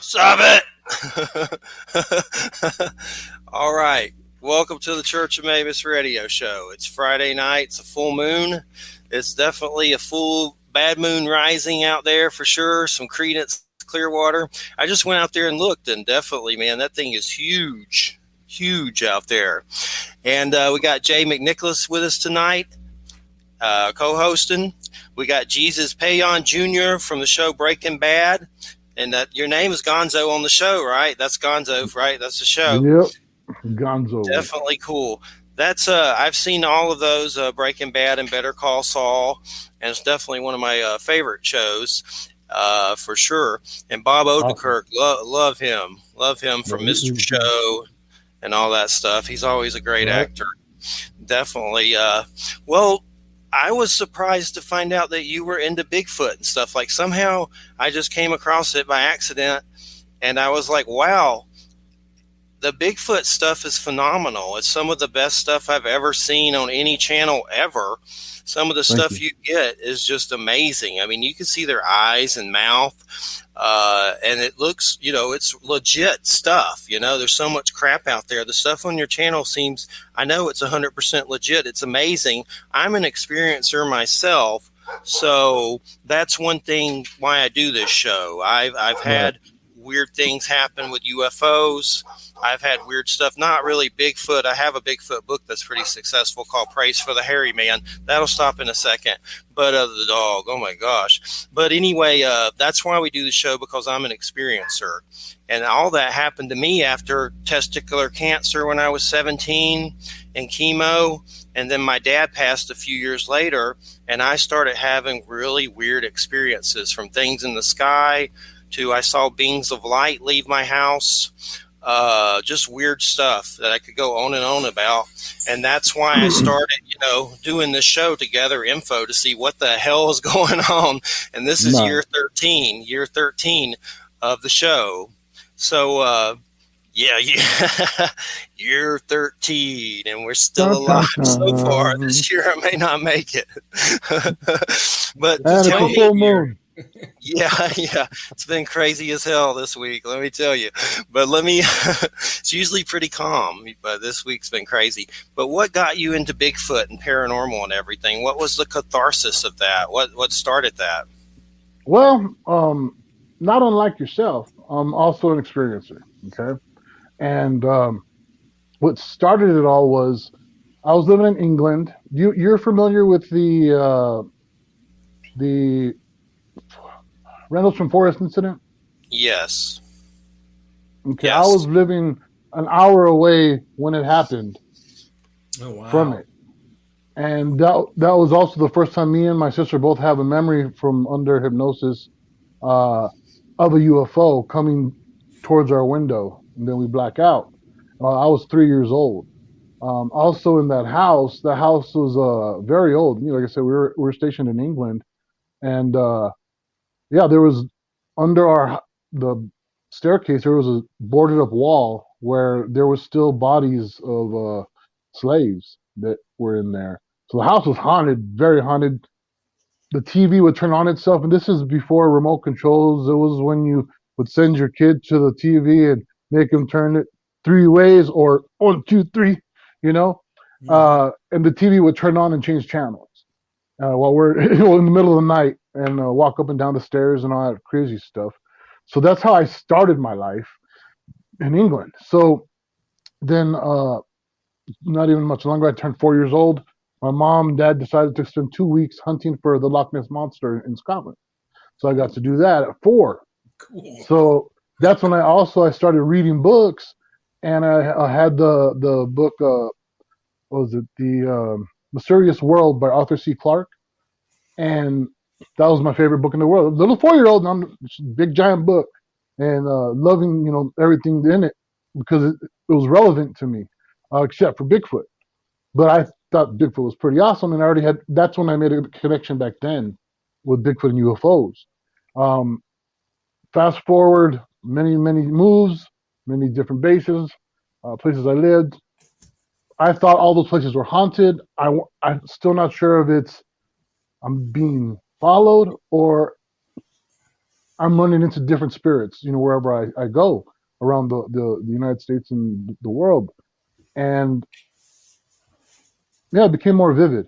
Stop it! All right. Welcome to the Church of Mabus radio show. It's Friday night. It's a full moon. It's definitely a full bad moon rising out there for sure. Some Credence Clearwater. I just went out there and looked, and definitely, man, that thing is huge. Huge out there. And we got Jay McNicholas with us tonight, co-hosting. We got Jesus Payan Jr. from the show Breaking Bad. And your name is Gonzo on the show, right? That's Gonzo, right? That's the show. Yep, Gonzo. Definitely cool. That's I've seen all of those, Breaking Bad and Better Call Saul, and it's definitely one of my favorite shows, for sure. And Bob Odenkirk, love him from Mr. Show and all that stuff. He's always a great actor. Definitely. Well, I was surprised to find out that you were into Bigfoot and stuff. Like, somehow I just came across it by accident, and I was like, wow, the Bigfoot stuff is phenomenal. It's some of the best stuff I've ever seen on any channel ever. Some of the stuff you get is just amazing. I mean, you can see their eyes and mouth, and it looks, it's legit stuff. There's so much crap out there. The stuff on your channel seems, I know it's 100% legit. It's amazing. I'm an experiencer myself, so that's one thing why I do this show. I've had weird things happen with UFOs. I've had weird stuff, not really Bigfoot. I have a Bigfoot book that's pretty successful called Praise for the Hairy Man. That'll stop in a second. But the dog, oh my gosh. But anyway, that's why we do the show, because I'm an experiencer. And all that happened to me after testicular cancer when I was 17 and chemo. And then my dad passed a few years later, and I started having really weird experiences, from things in the sky to I saw beings of light leave my house. Just weird stuff that I could go on and on about. And that's why I started, doing this show to gather info to see what the hell is going on. And this is year 13 of the show. So, year 13, and we're still alive so far. This year I may not make it. But tell me, Yeah, it's been crazy as hell this week, let me tell you. But it's usually pretty calm, but this week's been crazy. But what got you into Bigfoot and paranormal and everything? What was the catharsis of that? What started that? Well, not unlike yourself, I'm also an experiencer, okay? And what started it all was, I was living in England. You're familiar with the Reynolds from Forest incident? Yes. Okay, yes. I was living an hour away when it happened. Oh, wow. From it. And that was also the first time me and my sister both have a memory from under hypnosis of a UFO coming towards our window, and then we black out. I was 3 years old. Also in that house, the house was very old. Like I said, we were stationed in England, and there was under the staircase, there was a boarded up wall where there was still bodies of slaves that were in there. So the house was haunted, very haunted. The TV would turn on itself, and this is before remote controls. It was when you would send your kid to the TV and make him turn it 3 ways, or 1, 2, 3, and the TV would turn on and change channels while we're in the middle of the night, and walk up and down the stairs and all that crazy stuff. So that's how I started my life in England. So then, not even much longer, I turned 4 years old. My mom and dad decided to spend 2 weeks hunting for the Loch Ness Monster in Scotland. So I got to do that at 4. Cool. So that's when I started reading books, and I had the book, what was it? The Mysterious World by Arthur C. Clarke. And that was my favorite book in the world. Little 4-year-old, and big giant book, and loving everything in it, because it was relevant to me, except for Bigfoot. But I thought Bigfoot was pretty awesome, and that's when I made a connection back then with Bigfoot and UFOs. Fast forward many moves, many different bases, places I lived. I thought all those places were haunted. I'm still not sure if I'm being followed, or I'm running into different spirits, wherever I go around the United States and the world. And yeah, it became more vivid.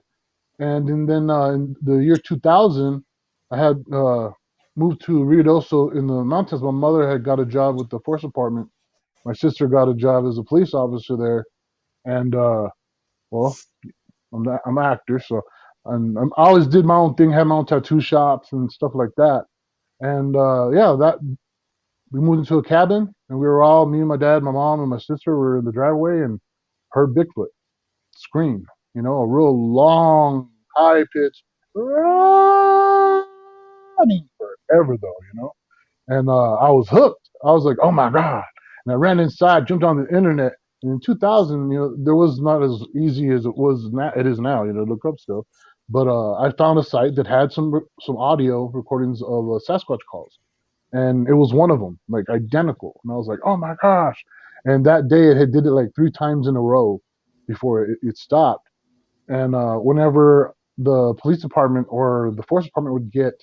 And then in the year 2000, I had moved to Ruidoso in the mountains. My mother had got a job with the force department. My sister got a job as a police officer there. And well, I'm an actor, so I always did my own thing, had my own tattoo shops and stuff like that. And yeah, that we moved into a cabin, and we were all, me and my dad, my mom, and my sister were in the driveway and heard Bigfoot scream, a real long, high pitch, running forever though. And I was hooked. I was like, oh my God. And I ran inside, jumped on the internet. And in 2000, there was not as easy as it is now, to look up stuff. But I found a site that had some audio recordings of Sasquatch calls. And it was one of them, like identical. And I was like, oh my gosh. And that day it had did it like 3 times in a row before it stopped. And whenever the police department or the force department would get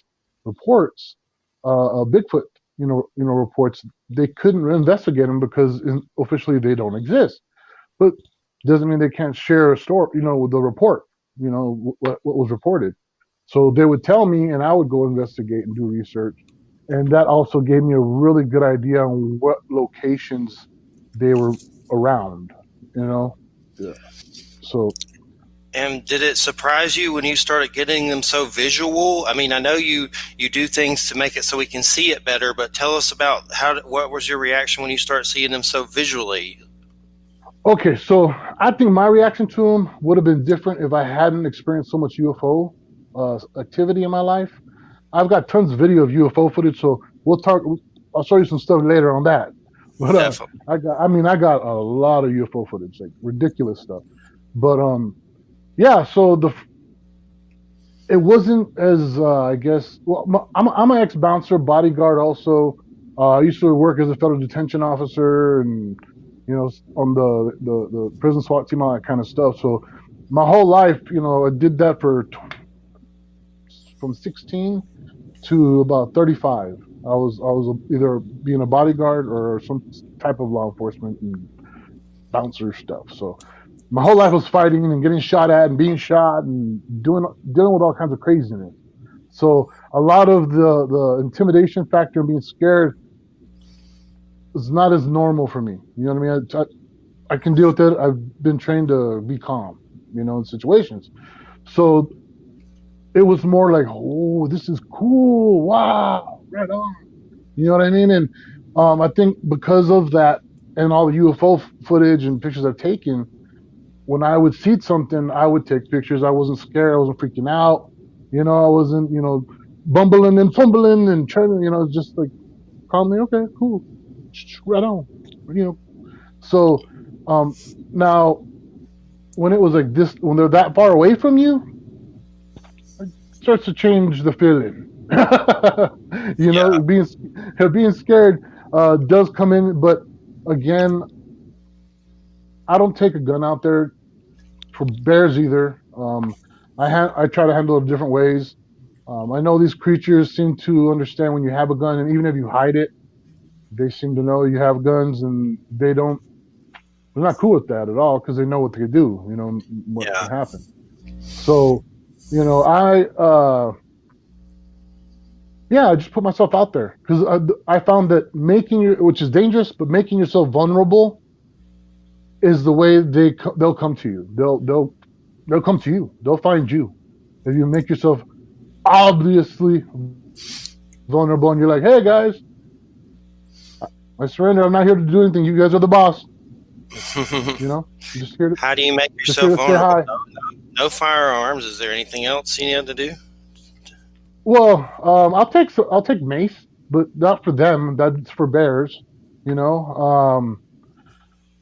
reports, Bigfoot, reports, they couldn't investigate them because officially they don't exist. But doesn't mean they can't share a story, with the report, what was reported. So they would tell me, and I would go investigate and do research, and that also gave me a really good idea on what locations they were around. Yeah. So. And did it surprise you when you started getting them so visual? I mean, I know you do things to make it so we can see it better, but tell us about what was your reaction when you start seeing them so visually? Okay, so I think my reaction to them would have been different if I hadn't experienced so much UFO activity in my life. I've got tons of video of UFO footage, so we'll talk. I'll show you some stuff later on that. But I got a lot of UFO footage, like ridiculous stuff. But yeah, so it wasn't as I guess. Well, I'm an ex-bouncer, bodyguard also. I used to work as a federal detention officer, and on the prison SWAT team, all that kind of stuff. So my whole life, I did that from 16 to about 35. I was either being a bodyguard or some type of law enforcement and bouncer stuff. So my whole life was fighting and getting shot at and being shot and dealing with all kinds of craziness. So a lot of the intimidation factor and being scared is not as normal for me. You know what I mean? I can deal with it. I've been trained to be calm, in situations. So it was more like, oh, this is cool. Wow, right on. You know what I mean? And I think because of that and all the UFO footage and pictures I've taken, when I would see something, I would take pictures. I wasn't scared. I wasn't freaking out. I wasn't, bumbling and fumbling and trying to, just like calmly, okay, cool, right on, So now, when it was like this, when they're that far away from you, it starts to change the feeling. Being scared does come in, but again, I don't take a gun out there for bears either. I try to handle it different ways. I know these creatures seem to understand when you have a gun, and even if you hide it, they seem to know you have guns, and they're not cool with that at all because they know what they could do, what can happen. So, I just put myself out there because I found that which is dangerous, but making yourself vulnerable is the way they'll come to you. They'll come to you. They'll find you. If you make yourself obviously vulnerable and you're like, hey guys, I surrender. I'm not here to do anything. You guys are the boss. Just here to, how do you make yourself vulnerable? No firearms. Is there anything else you need to do? Well, I'll take mace, but not for them. That's for bears.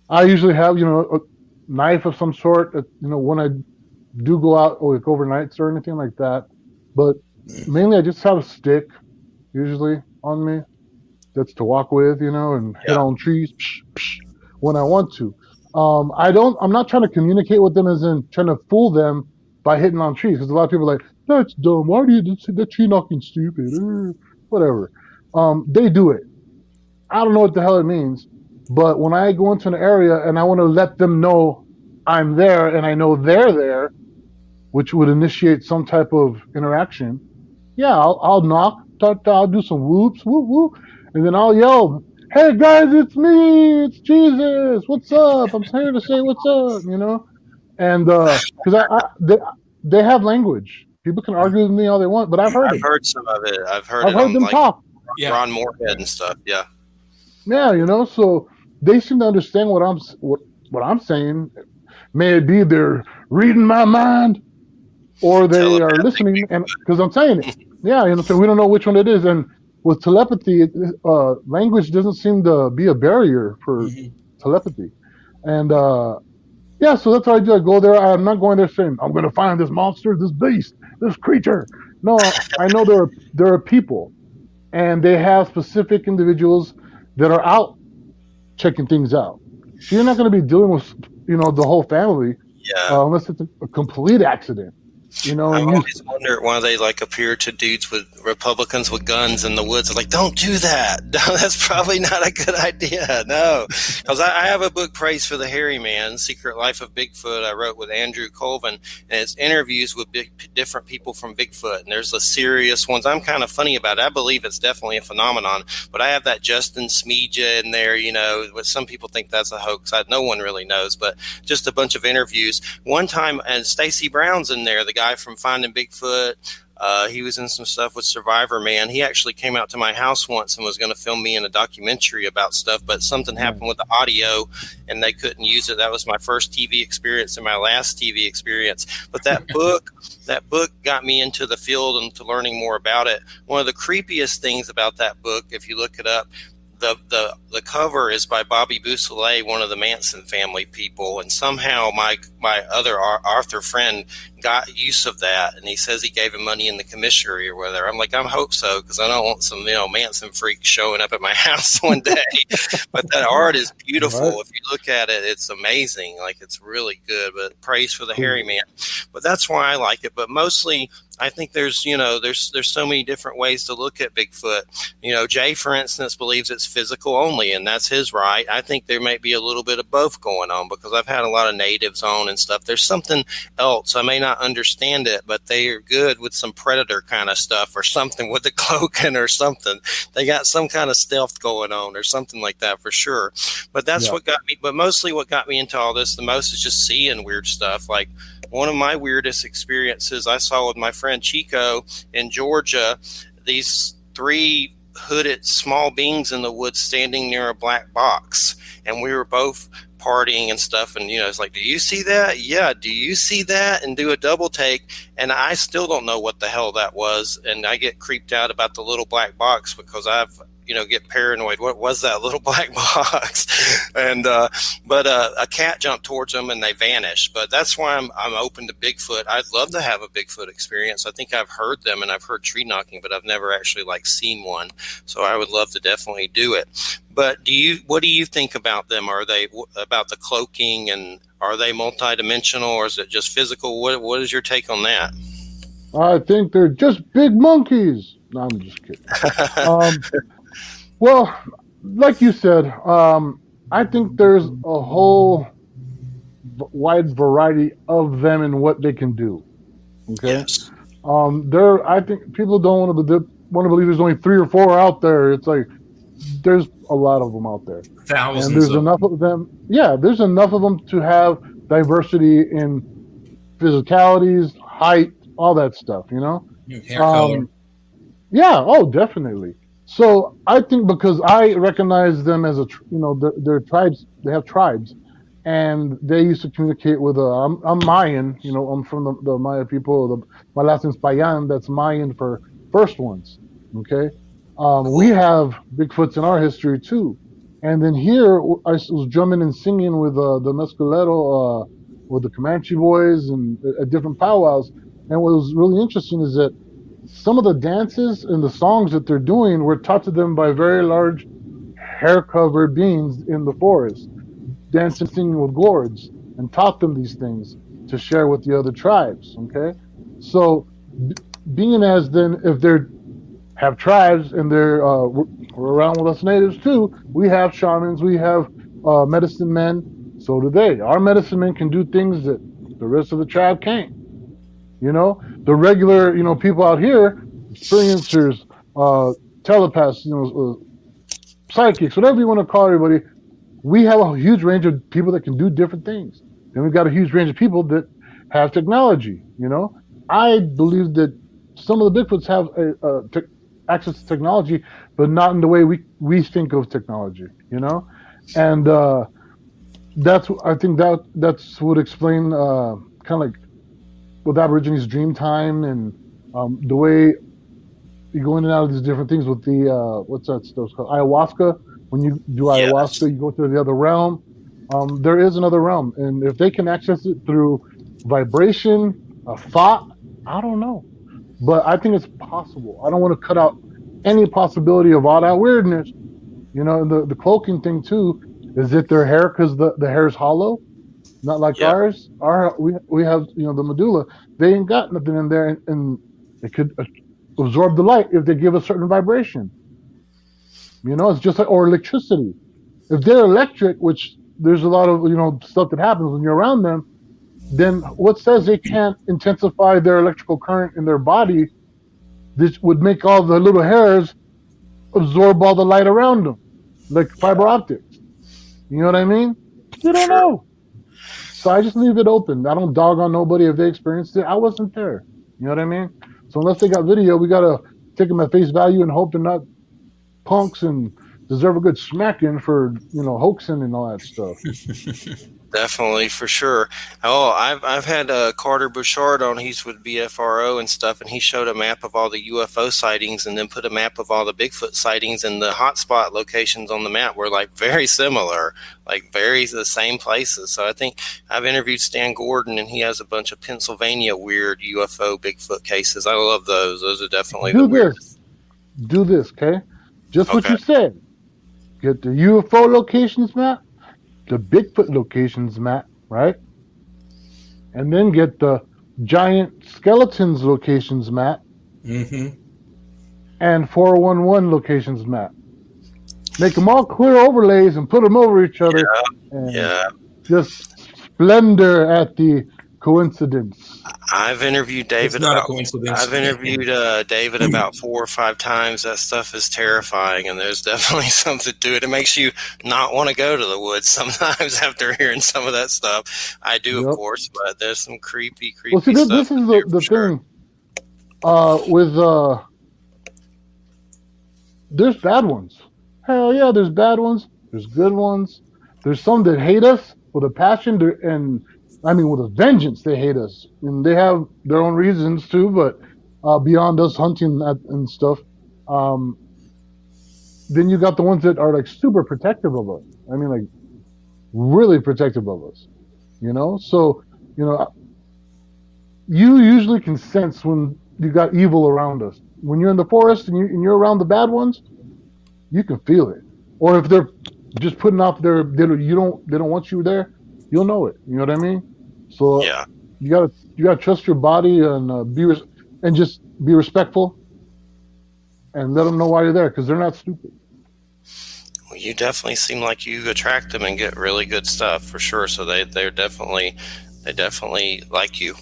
I usually have a knife of some sort. When I do go out like overnights or anything like that. But mainly I just have a stick usually on me. That's to walk with, and hit on trees when I want to. I'm not trying to communicate with them as in trying to fool them by hitting on trees, because a lot of people are like, that's dumb. Why do you that tree knocking stupid? Whatever. They do it. I don't know what the hell it means, but when I go into an area and I want to let them know I'm there and I know they're there, which would initiate some type of interaction, yeah, I'll knock, I'll do some whoops, whoop whoop, and then I'll yell, "Hey guys, it's me, it's Jesus. What's up? I'm here to say what's up," and because they have language. People can argue with me all they want, but I've heard I've it. heard some of it. I've heard I've it heard on them like talk. Yeah. Ron Moorhead and stuff. Yeah. Yeah, so they seem to understand what I'm saying. May it be they're reading my mind or they are Telepathic. listening, and because I'm saying it. Yeah, so we don't know which one it is. And with telepathy, language doesn't seem to be a barrier for telepathy. And yeah, so that's what I do. I go there. I'm not going there saying I'm going to find this monster, this beast, this creature. No, I know there are people, and they have specific individuals that are out checking things out. So you're not going to be dealing with the whole family Yeah. unless it's a complete accident. I've always wondered why they like appear to dudes with Republicans with guns in the woods. Like, don't do that. No, that's probably not a good idea. No, because I have a book, Praise for the Hairy Man, Secret Life of Bigfoot. I wrote with Andrew Colvin, and it's interviews with different people from Bigfoot. And there's the serious ones. I'm kind of funny about it. I believe it's definitely a phenomenon, but I have that Justin Smeja in there. What some people think that's a hoax. No one really knows, but just a bunch of interviews. One time, and Stacy Brown's in there, the guy from Finding Bigfoot. He was in some stuff with Survivor Man. He actually came out to my house once and was going to film me in a documentary about stuff, but something happened with the audio and they couldn't use it. That was my first TV experience and my last TV experience. But that book got me into the field and to learning more about it. One of the creepiest things about that book, if you look it up, the cover is by Bobby Beausoleil, one of the Manson family people, and somehow my other Arthur friend got use of that, and he says he gave him money in the commissary or whatever. I'm like, I hope so, because I don't want some Manson freak showing up at my house one day. But that art is beautiful. Right. If you look at it, it's amazing. Like, it's really good. But praise for the hairy man. But that's why I like it. But mostly, I think there's so many different ways to look at Bigfoot. Jay, for instance, believes it's physical only, and that's his right. I think there may be a little bit of both going on because I've had a lot of natives on and stuff. There's something else. I may not understand it, but they are good with some predator kind of stuff or something with the cloaking or something. They got some kind of stealth going on or something like that for sure. But that's what got me. But mostly what got me into all this the most is just seeing weird stuff. Like, one of my weirdest experiences I saw with my friend Chico in Georgia, these 3 hooded small beings in the woods standing near a black box. And we were both partying and stuff. And, it's like, do you see that? Yeah. Do you see that? And do a double take. And I still don't know what the hell that was. And I get creeped out about the little black box because I've, get paranoid. What was that little black box? And but a cat jumped towards them and they vanished. But that's why I'm open to Bigfoot. I'd love to have a Bigfoot experience. I think I've heard them and I've heard tree knocking, but I've never actually seen one. So I would love to definitely do it. But what do you think about them? Are they about the cloaking, and are they multidimensional, or is it just physical? What is your take on that? I think they're just big monkeys. No, I'm just kidding. Well, like you said, I think there's a whole wide variety of them and what they can do. Okay. Yes. I think people don't want to believe there's only 3 or 4 out there. It's like there's a lot of them out there. Thousands. And there's enough of them. Yeah, there's enough of them to have diversity in physicalities, height, all that stuff. Hair color. Yeah. Oh, definitely. So I think because I recognize them as they're tribes. They have tribes, and they used to communicate with. I'm Mayan. I'm from the Maya people. My last name's Payan. That's Mayan for first ones. Okay. We have Bigfoots in our history too, and then here I was drumming and singing with the Mescalero, with the Comanche boys, and at different powwows. And what was really interesting is that some of the dances and the songs that they're doing were taught to them by very large hair-covered beings in the forest, dancing, singing with gourds, and taught them these things to share with the other tribes. Okay, so being as then, if they're have tribes, and we're around with us natives too. We have shamans, we have medicine men. So do they. Our medicine men can do things that the rest of the tribe can't. The regular, people out here, experiencers, uh, telepaths, psychics, whatever you want to call everybody. We have a huge range of people that can do different things. Then we've got a huge range of people that have technology. I believe that some of the Bigfoots have access to technology, but not in the way we think of technology. And I think that's would explain kind of like with Aborigines' dream time and the way you go in and out of these different things with the what's that stuff called, ayahuasca. When you do Yes. ayahuasca, you go to the other realm. There is another realm, and if they can access it through vibration, a thought, I don't know, but I think it's possible. I don't want to cut out any possibility of all that weirdness. And the cloaking thing too. Is it their hair because the hair is hollow, not like Yep. ours? We have the medulla. They ain't got nothing in there, and it could absorb the light if they give a certain vibration. It's just like, or electricity. If they're electric, which there's a lot of stuff that happens when you're around them, then what says they can't intensify their electrical current in their body? This would make all the little hairs absorb all the light around them, like Yeah. fiber optics. You know what I mean? You don't Sure. know. So I just leave it open. I don't dog on nobody if they experienced it. I wasn't there. You know what I mean? So unless they got video, we gotta take them at face value and hope they're not punks and deserve a good smacking for hoaxing and all that stuff. Definitely, for sure. Oh, I've had Carter Bouchard on. He's with BFRO and stuff, and he showed a map of all the UFO sightings, and then put a map of all the Bigfoot sightings, and the hotspot locations on the map were like very similar, like very the same places. So I think I've interviewed Stan Gordon, and he has a bunch of Pennsylvania weird UFO Bigfoot cases. I love those. Those are definitely the weirdest. Do this, okay? Just what Okay. you said. Get the UFO locations map, the Bigfoot locations map, right? And then get the giant skeletons locations map Mm-hmm. and 411 locations map. Make them all clear overlays and put them over each other, and Yeah. just splendor at the coincidence. I've interviewed David It's not a about. coincidence. I've interviewed David about 4 or 5 times. That stuff is terrifying, and there's definitely something to it. It makes you not want to go to the woods sometimes after hearing some of that stuff. I do, of Yep. course, but there's some creepy Well, see, stuff. this is in there the for sure. thing with there's bad ones. Hell yeah, there's bad ones. There's good ones. There's some that hate us with a passion, and I mean with a vengeance. They hate us, and they have their own reasons too. But beyond us hunting and stuff, then you got the ones that are like super protective of us. I mean, like really protective of us. So you usually can sense when you got evil around us. When you're in the forest and you're around the bad ones, you can feel it. Or if they're just putting off they don't want you there, you'll know it. You know what I mean? So Yeah. you gotta trust your body and and just be respectful and let them know why you're there because they're not stupid. Well, you definitely seem like you attract them and get really good stuff for sure. So they definitely like you.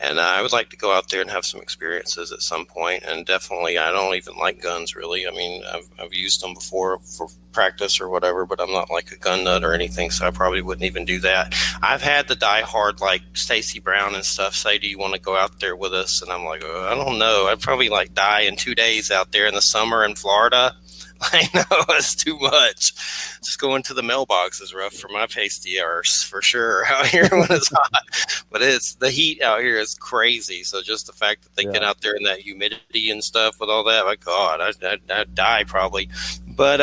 And I would like to go out there and have some experiences at some point. And definitely, I don't even like guns really. I mean, I've used them before for practice or whatever, but I'm not like a gun nut or anything, so I probably wouldn't even do that. I've had the diehard like Stacy Brown and stuff say, "Do you want to go out there with us?" And I'm like, I don't know. I'd probably like die in 2 days out there in the summer in Florida. I know it's too much. Just going to the mailbox is rough for my pasty arse for sure out here when it's hot. But it's the heat out here is crazy. So just the fact that they get out there in that humidity and stuff with all that, my God, I'd die probably. But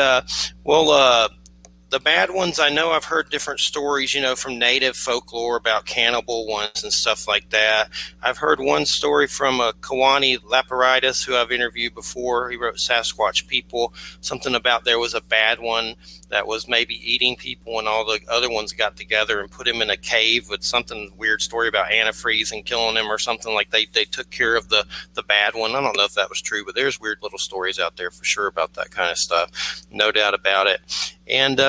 the bad ones, I know I've heard different stories, from native folklore about cannibal ones and stuff like that. I've heard one story from a Kawani Laparitis, who I've interviewed before. He wrote Sasquatch People, something about there was a bad one that was maybe eating people, and all the other ones got together and put him in a cave with something weird story about antifreeze and killing him or something. Like they took care of the bad one. I don't know if that was true, but there's weird little stories out there for sure about that kind of stuff. No doubt about it. And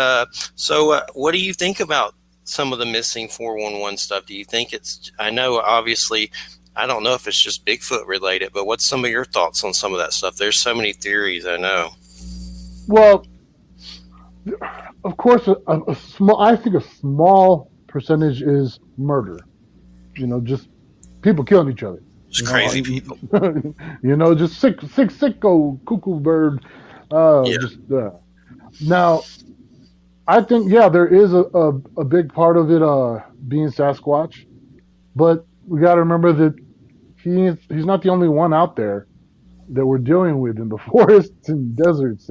so what do you think about some of the missing 411 stuff? Do you think I know obviously, I don't know if it's just Bigfoot related, but what's some of your thoughts on some of that stuff? There's so many theories, I know. Well, of course, I think a small percentage is murder. Just people killing each other. Just crazy people. Just sicko, cuckoo bird. Now, I think, there is a big part of it being Sasquatch, but we got to remember that he's not the only one out there that we're dealing with in the forests and deserts.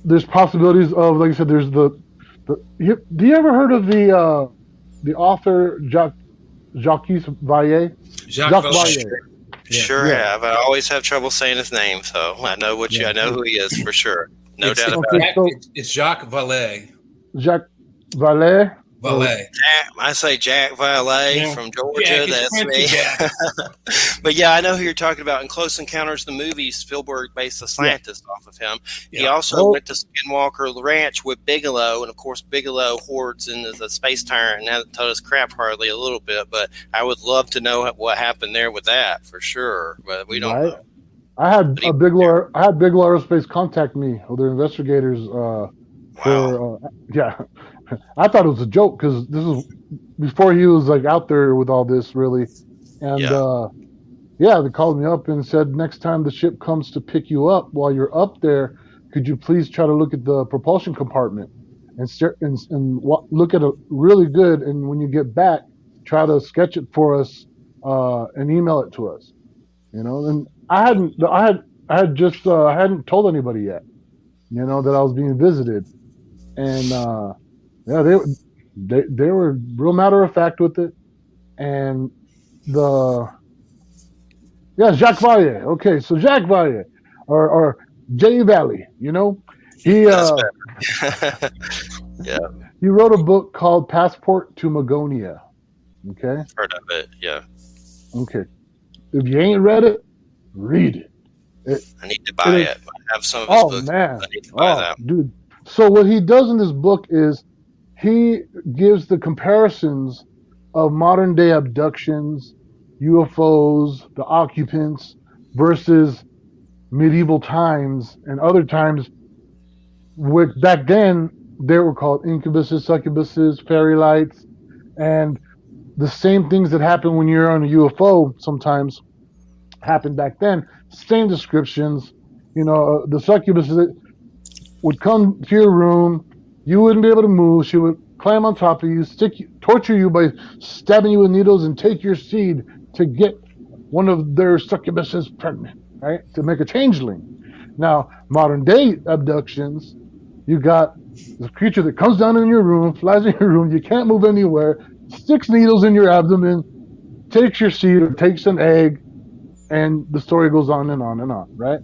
There's possibilities of, like I said, there's do you ever heard of the author Jacques Vallée? Jacques Vallée. Sure have. I always have trouble saying his name, so I know I know who he is for sure. No doubt about it. It's Jacques Vallée. Jacques Vallée. I say Jack Vallée from Georgia. That's me. But I know who you're talking about. In Close Encounters, the movie, Spielberg based the scientist off of him. He also went to Skinwalker Ranch with Bigelow, and of course Bigelow hoards into the space tyrant and hasn't told us crap hardly a little bit. But I would love to know what happened there with that for sure. But we don't know. I had Bigelow Aerospace contact me, or their investigators. I thought it was a joke because this is before he was like out there with all this really, and they called me up and said, next time the ship comes to pick you up while you're up there, could you please try to look at the propulsion compartment and look at it really good, and when you get back, try to sketch it for us and email it to us. And I hadn't told anybody yet, that I was being visited, and. They were real matter of fact with it, and Jacques Vallée. Okay, so Jacques Vallée or J Valley, he he wrote a book called Passport to Magonia. Okay, heard of it. Yeah. Okay, if you ain't read it, read it. I need to buy it. I have some of his books. Man, I need to buy that, dude. So what he does in this book is, he gives the comparisons of modern day abductions, UFOs, the occupants, versus medieval times and other times, which back then they were called incubuses, succubuses, fairy lights, and the same things that happen when you're on a UFO sometimes happened back then. Same descriptions. The succubuses would come to your room. You wouldn't be able to move. She would climb on top of you, torture you by stabbing you with needles, and take your seed to get one of their succubuses pregnant, right? To make a changeling. Now, modern day abductions, you got this creature that comes down in your room, flies in your room, you can't move anywhere, sticks needles in your abdomen, takes your seed or takes an egg, and the story goes on and on and on, right?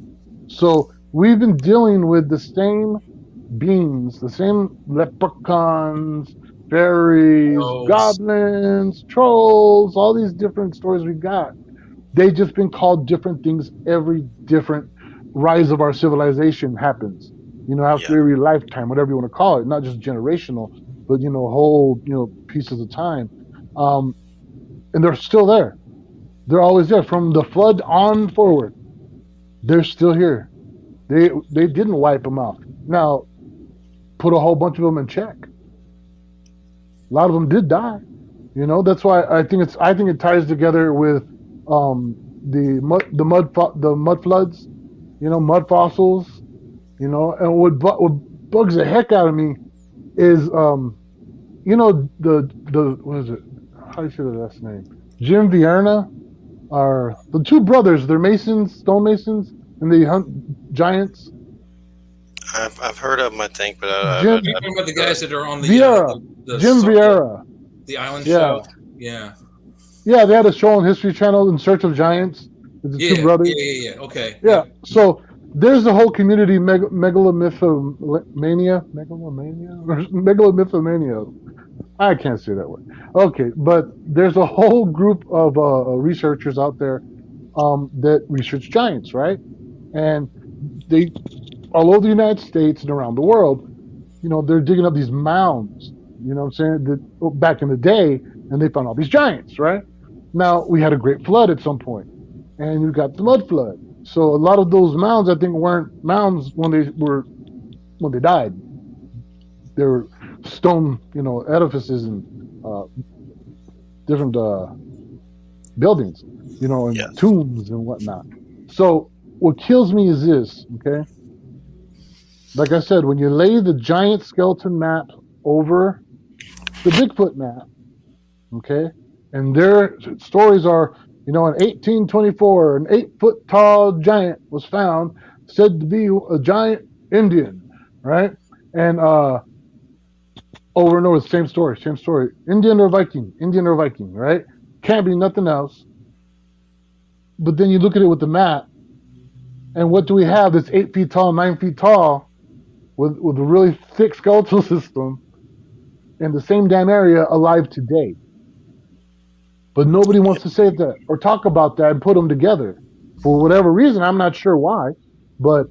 So we've been dealing with the same beings, the same leprechauns, fairies, goblins, trolls, all these different stories we've got. They've just been called different things. Every different rise of our civilization happens, after every lifetime, whatever you want to call it, not just generational, but, whole, pieces of time. And they're still there. They're always there from the flood on forward. They're still here. They didn't wipe them out. Now, put a whole bunch of them in check. A lot of them did die. That's why I think it ties together with the mud floods, mud fossils, and what bugs the heck out of me is the what is it? How do you say the last name? Jim Vierna are the two brothers. They're masons, stonemasons. and they hunt giants. I've heard of them, I think, but Jim You're talking about the guys that are on Vieira, Jim Vieira, the island yeah. show. Yeah. Yeah, they had a show on History Channel, In Search of Giants. With the two brothers. Yeah. Okay. Yeah. So there's a whole community megalomythomania. I can't say that word. Okay, but there's a whole group of researchers out there that research giants, right? And they all over the United States and around the world, they're digging up these mounds. You know what I'm saying? That back in the day, and they found all these giants, right? Now we had a great flood at some point, and you got the mud flood. So a lot of those mounds, I think, weren't mounds when they died. They were stone, edifices and different buildings, and Yes. tombs and whatnot. So what kills me is this, okay? Like I said, when you lay the giant skeleton map over the Bigfoot map, okay, and their stories are, in 1824, an 8-foot tall giant was found, said to be a giant Indian, right? And over and over, same story. Indian or Viking, right? Can't be nothing else. But then you look at it with the map, and what do we have that's 8 feet tall, 9 feet tall, with a really thick skeletal system in the same damn area alive today? But nobody wants to say that or talk about that and put them together. For whatever reason, I'm not sure why, but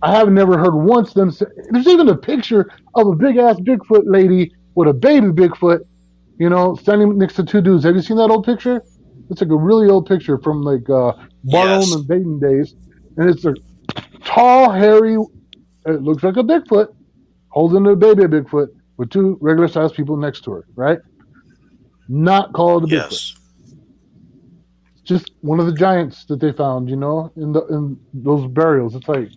I have never heard once them say. There's even a picture of a big-ass Bigfoot lady with a baby Bigfoot, standing next to two dudes. Have you seen that old picture? It's like a really old picture from like Barnum and Baden days. And it's a tall, hairy, it looks like a Bigfoot, holding a baby Bigfoot with two regular-sized people next to her, right? Not called a Bigfoot. Yes. Just one of the giants that they found, in those burials. It's like,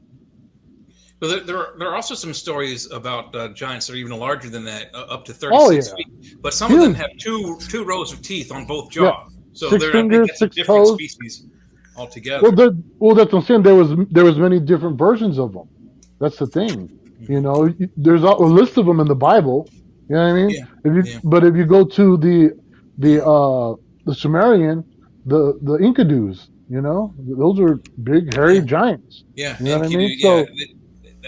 but there are also some stories about giants that are even larger than that, up to 36 feet. But some of them have two rows of teeth on both jaws. Yeah. So 6 fingers, 6 different toes. species altogether. Well, that's what I'm saying. There was many different versions of them. That's the thing. There's a list of them in the Bible. You know what I mean? Yeah. But if you go to the Sumerian, the Enkidu's, those are big, hairy giants. Yeah, you know what I mean? Yeah,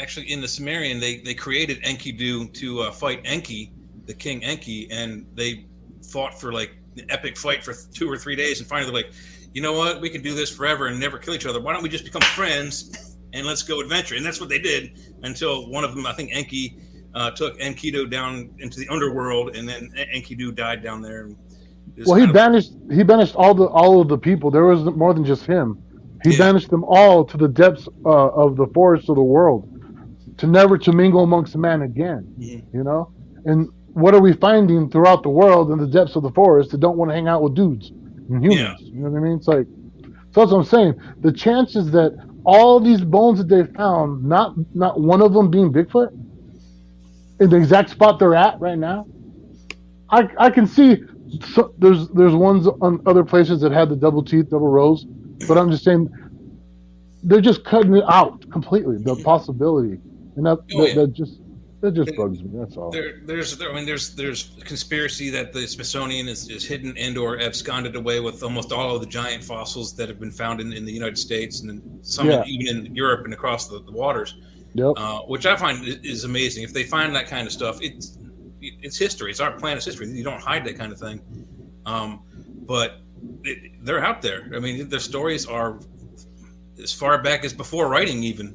actually, in the Sumerian, they created Enkidu to fight Enki, the king Enki, and they fought for like an epic fight for 2 or 3 days, and finally they're like, you know what, we can do this forever and never kill each other. Why don't we just become friends and let's go adventure? And that's what they did until one of them, I think Enki, took Enkidu down into the underworld, and then Enkidu died down there. Well, he banished all of the people. There was more than just him. He banished them all to the depths of the forests of the world, never to mingle amongst man again. Mm-hmm. And what are we finding throughout the world in the depths of the forest that don't want to hang out with dudes and humans? Yeah. You know what I mean? It's like, so that's what I'm saying. The chances that all these bones that they found, not one of them being Bigfoot, in the exact spot they're at right now, I can see. So there's ones on other places that had the double teeth, double rows, but I'm just saying they're just cutting it out completely. The possibility, and that just bugs me. That's all. There's conspiracy that the Smithsonian is hidden and/or absconded away with almost all of the giant fossils that have been found in the United States, and some even in Europe and across the waters. Yep. Which I find is amazing. If they find that kind of stuff, it's history. It's our planet's history. You don't hide that kind of thing. But they're out there. I mean, the stories are as far back as before writing, even.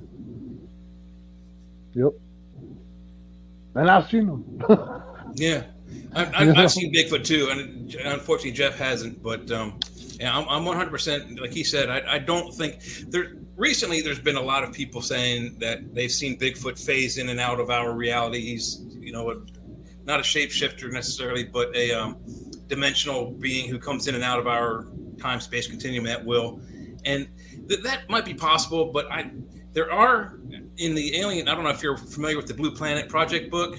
Yep. And I've seen them. Yeah, I've seen Bigfoot too, and unfortunately Jeff hasn't. But I'm 100%. Like he said, I don't think there. Recently, there's been a lot of people saying that they've seen Bigfoot phase in and out of our reality. He's, not a shapeshifter necessarily, but a dimensional being who comes in and out of our time-space continuum at will. And that might be possible, but there are in the Alien, I don't know if you're familiar with the Blue Planet Project book.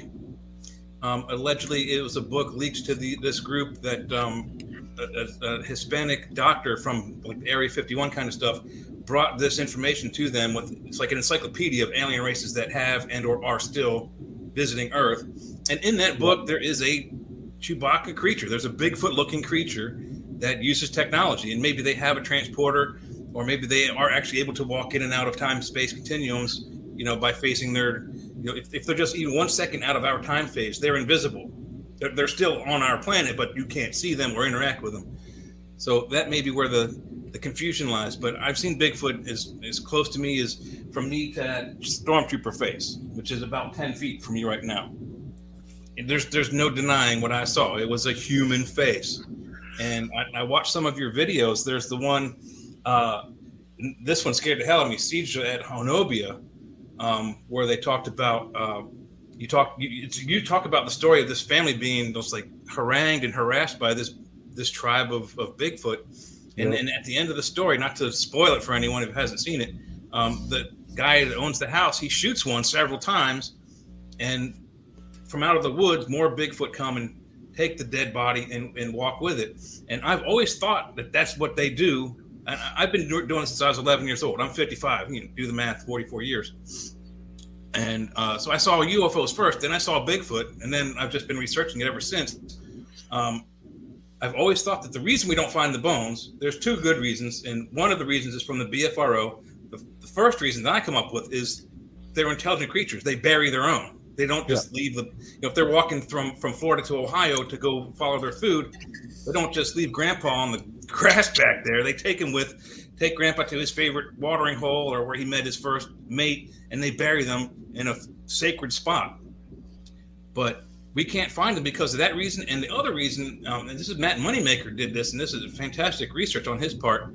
Allegedly, it was a book leaked to this group that a Hispanic doctor from like Area 51 kind of stuff brought this information to them it's like an encyclopedia of alien races that have and or are still visiting Earth. And in that book, there is a Chewbacca creature. There's a Bigfoot-looking creature that uses technology, and maybe they have a transporter, or maybe they are actually able to walk in and out of time-space continuums, by facing their, if they're just even 1 second out of our time phase, they're invisible. They're still on our planet, but you can't see them or interact with them. So that may be where the confusion lies. But I've seen Bigfoot as close to me as from me to that stormtrooper face, which is about 10 feet from you right now. There's no denying what I saw. It was a human face. And I watched some of your videos. There's the one, this one scared the hell out of me, Siege at Honobia, where they talked about, you talk about the story of this family being just like harangued and harassed by this tribe of Bigfoot. And at the end of the story, not to spoil it for anyone who hasn't seen it, the guy that owns the house, he shoots one several times, and from out of the woods, more Bigfoot come and take the dead body and walk with it. And I've always thought that that's what they do. And I've been doing it since I was 11 years old. I'm 55. You can do the math, 44 years. And so I saw UFOs first, then I saw Bigfoot, and then I've just been researching it ever since. I've always thought that the reason we don't find the bones, there's two good reasons, and one of the reasons is from the BFRO. The first reason that I come up with is they're intelligent creatures. They bury their own. They don't just leave if they're walking from Florida to Ohio to go follow their food, they don't just leave Grandpa on the grass back there. They take Grandpa to his favorite watering hole or where he met his first mate, and they bury them in a sacred spot. But we can't find them because of that reason. And the other reason, and this is Matt Moneymaker did this, and this is fantastic research on his part.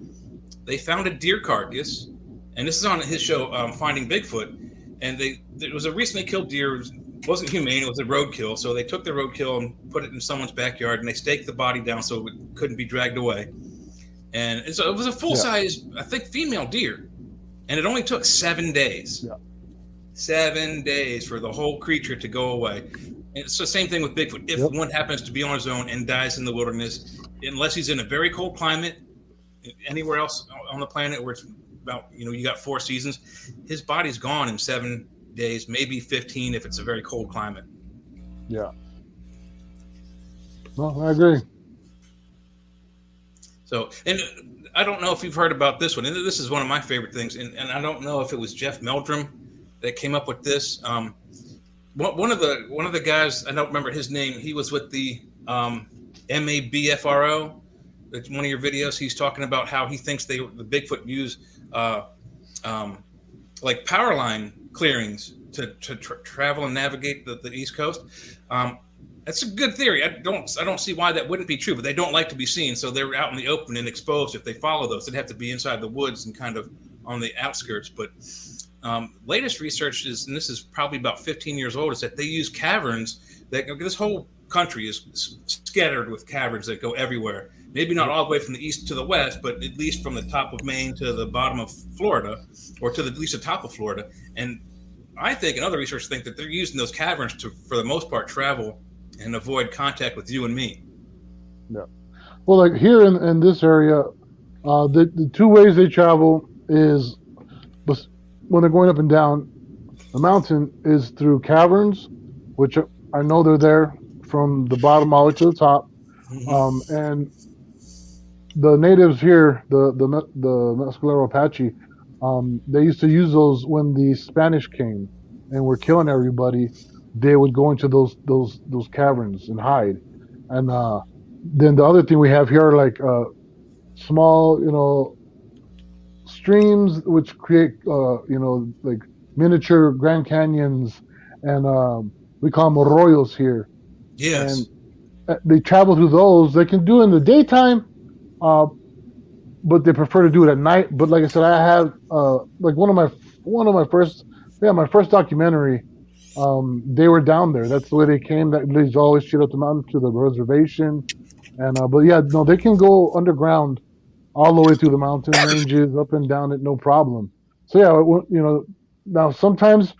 They found a deer carcass, and this is on his show, Finding Bigfoot. And it was a recently killed deer. It wasn't humane. It was a roadkill. So they took the roadkill and put it in someone's backyard, and they staked the body down so it couldn't be dragged away. And so it was a full-size, I think, female deer. And it only took 7 days. Yeah. 7 days for the whole creature to go away. And it's the same thing with Bigfoot. If one happens to be on his own and dies in the wilderness, unless he's in a very cold climate, anywhere else on the planet where it's about, you got 4 seasons, his body's gone in 7 days, maybe 15 if it's a very cold climate. Yeah. No, I agree. So, and I don't know if you've heard about this one, and this is one of my favorite things, and I don't know if it was Jeff Meldrum that came up with this. One of the guys, I don't remember his name, he was with the MABFRO. It's one of your videos. He's talking about how he thinks the Bigfoot use like power line clearings to travel and navigate the East Coast. That's a good theory. I don't see why that wouldn't be true, but they don't like to be seen, so they're out in the open and exposed. If they follow those, they'd have to be inside the woods and kind of on the outskirts. But latest research is, and this is probably about 15 years old, is that they use caverns. This whole country is scattered with caverns that go everywhere. Maybe not all the way from the east to the west, but at least from the top of Maine to the bottom of Florida, or to at least the top of Florida. And I think, and other researchers think, that they're using those caverns to, for the most part, travel and avoid contact with you and me. Yeah. Well, like here in this area, the two ways they travel is when they're going up and down the mountain is through caverns, which I know they're there from the bottom all the way to the top. Mm-hmm. And the natives here, the Mescalero Apache, they used to use those when the Spanish came and were killing everybody. They would go into those caverns and hide. And then the other thing we have here are like small, streams which create like miniature Grand Canyons, and we call them arroyos here. Yes. And they travel through those. They can do it in the daytime, but they prefer to do it at night. But like I said, I have like one of my first documentary. They were down there. That's the way they came. That they always shoot up the mountain to the reservation, and but yeah, no, they can go underground all the way through the mountain ranges, up and down it, no problem. So yeah, now sometimes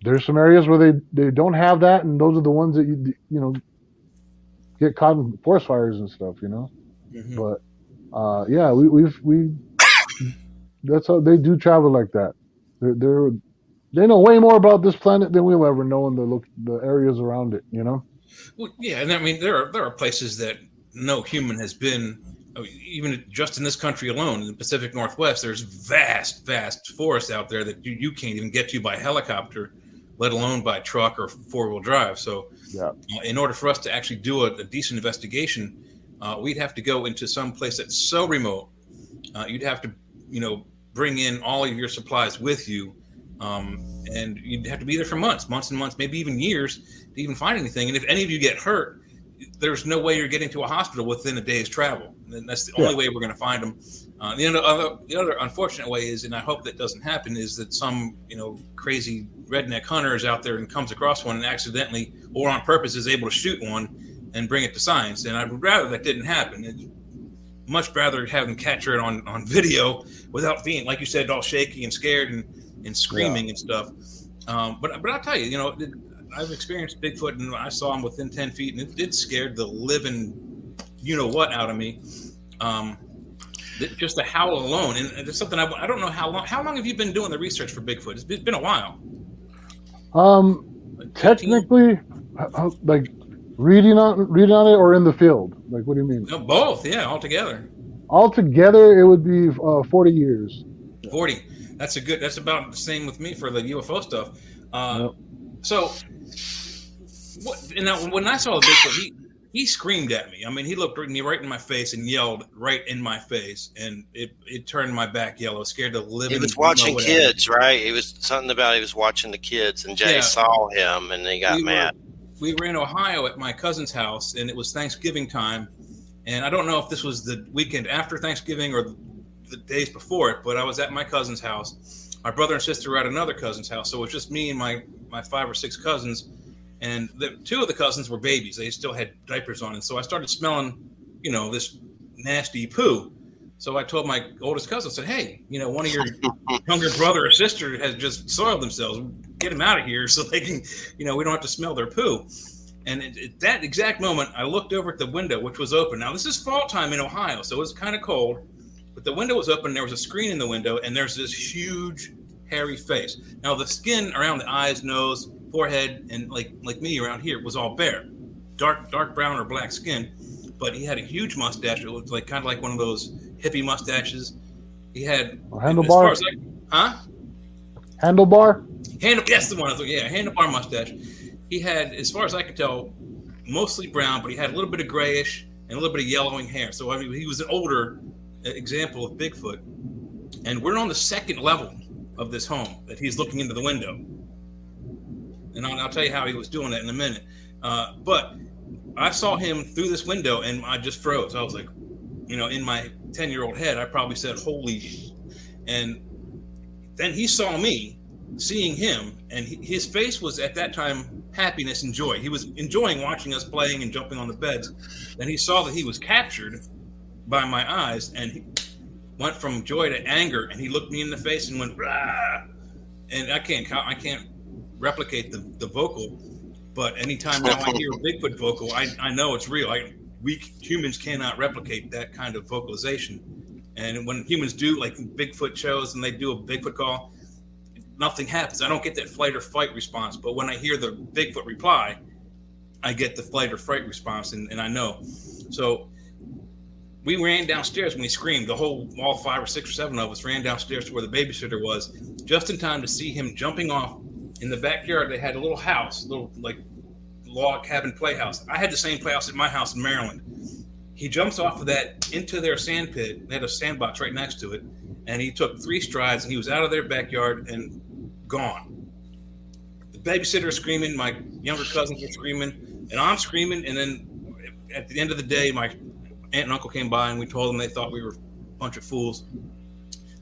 there's some areas where they don't have that, and those are the ones that you get caught in forest fires and stuff, Mm-hmm. But yeah, we That's how they do travel like that. They're they know way more about this planet than we'll ever know in the areas around it. You know. Well, yeah, and I mean there are places that no human has been. Even just in this country alone, in the Pacific Northwest, there's vast forests out there that you can't even get to by helicopter, let alone by truck or four-wheel drive. So, Yeah. In order for us to actually do a decent investigation, we'd have to go into some place that's so remote. You'd have to, bring in all of your supplies with you, and you'd have to be there for months and months, maybe even years to even find anything. And if any of you get hurt, there's no way you're getting to a hospital within a day's travel. And that's the only way we're going to find them. The other unfortunate way is, and I hope that doesn't happen, is that some crazy redneck hunter is out there and comes across one and accidentally or on purpose is able to shoot one and bring it to science. And I would rather that didn't happen. I'd much rather have them capture it on video without being, like you said, all shaky and scared and screaming and stuff. But I'll tell you, I've experienced Bigfoot, and I saw him within 10 feet, and it did scare the living what out of me. Just the howl alone, and it's something I don't know how long. How long have you been doing the research for Bigfoot? It's been a while. Technically, like reading on it or in the field. Like, what do you mean? No, both, yeah, altogether. Altogether, it would be 40 years. 40. That's about the same with me for the UFO stuff. Yep. So, when I saw the Bigfoot, he screamed at me. I mean, he looked me right in my face and yelled right in my face, and it turned my back yellow, scared the living. He was watching kids, right? He was watching the kids, and Jay saw him, and he got mad. We were in Ohio at my cousin's house, and it was Thanksgiving time, and I don't know if this was the weekend after Thanksgiving or the days before it, but I was at my cousin's house. My brother and sister were at another cousin's house, so it was just me and my 5 or 6 cousins. And two of the cousins were babies. They still had diapers on. And so I started smelling, this nasty poo. So I told my oldest cousin, I said, hey, one of your younger brother or sister has just soiled themselves. Get them out of here so they can, we don't have to smell their poo. And at that exact moment, I looked over at the window, which was open. Now, this is fall time in Ohio, so it was kind of cold. But the window was open. There was a screen in the window, and there's this huge, hairy face. Now, the skin around the eyes, nose, forehead, and like me around here was all bare, dark brown or black skin, but he had a huge mustache. It was kind of like one of those hippie mustaches. He had handlebar. Handlebar. That's the one. Yeah, handlebar mustache. He had, as far as I could tell, mostly brown, but he had a little bit of grayish and a little bit of yellowing hair. So I mean, he was an older example of Bigfoot. And we're on the second level of this home that he's looking into the window. And I'll tell you how he was doing that in a minute. But I saw him through this window, and I just froze. I was like, in my 10-year-old head, I probably said, holy. And then he saw me, seeing him, and his face was at that time happiness and joy. He was enjoying watching us playing and jumping on the beds. Then he saw that he was captured by my eyes, and he went from joy to anger, and he looked me in the face and went, rah! And I can't replicate the vocal, but anytime now I hear a Bigfoot vocal, I know it's real. We humans cannot replicate that kind of vocalization. And when humans do, like Bigfoot shows, and they do a Bigfoot call, nothing happens. I don't get that flight or fight response. But when I hear the Bigfoot reply, I get the flight or fright response, and I know. So we ran downstairs when he screamed. All 5 or 6 or 7 of us ran downstairs to where the babysitter was, just in time to see him jumping off. In the backyard, they had a little house, log cabin playhouse. I had the same playhouse at my house in Maryland. He jumps off of that into their sand pit. They had a sandbox right next to it. And he took 3 strides, and he was out of their backyard and gone. The babysitter was screaming. My younger cousins were screaming. And I'm screaming. And then at the end of the day, my aunt and uncle came by, and we told them they thought we were a bunch of fools.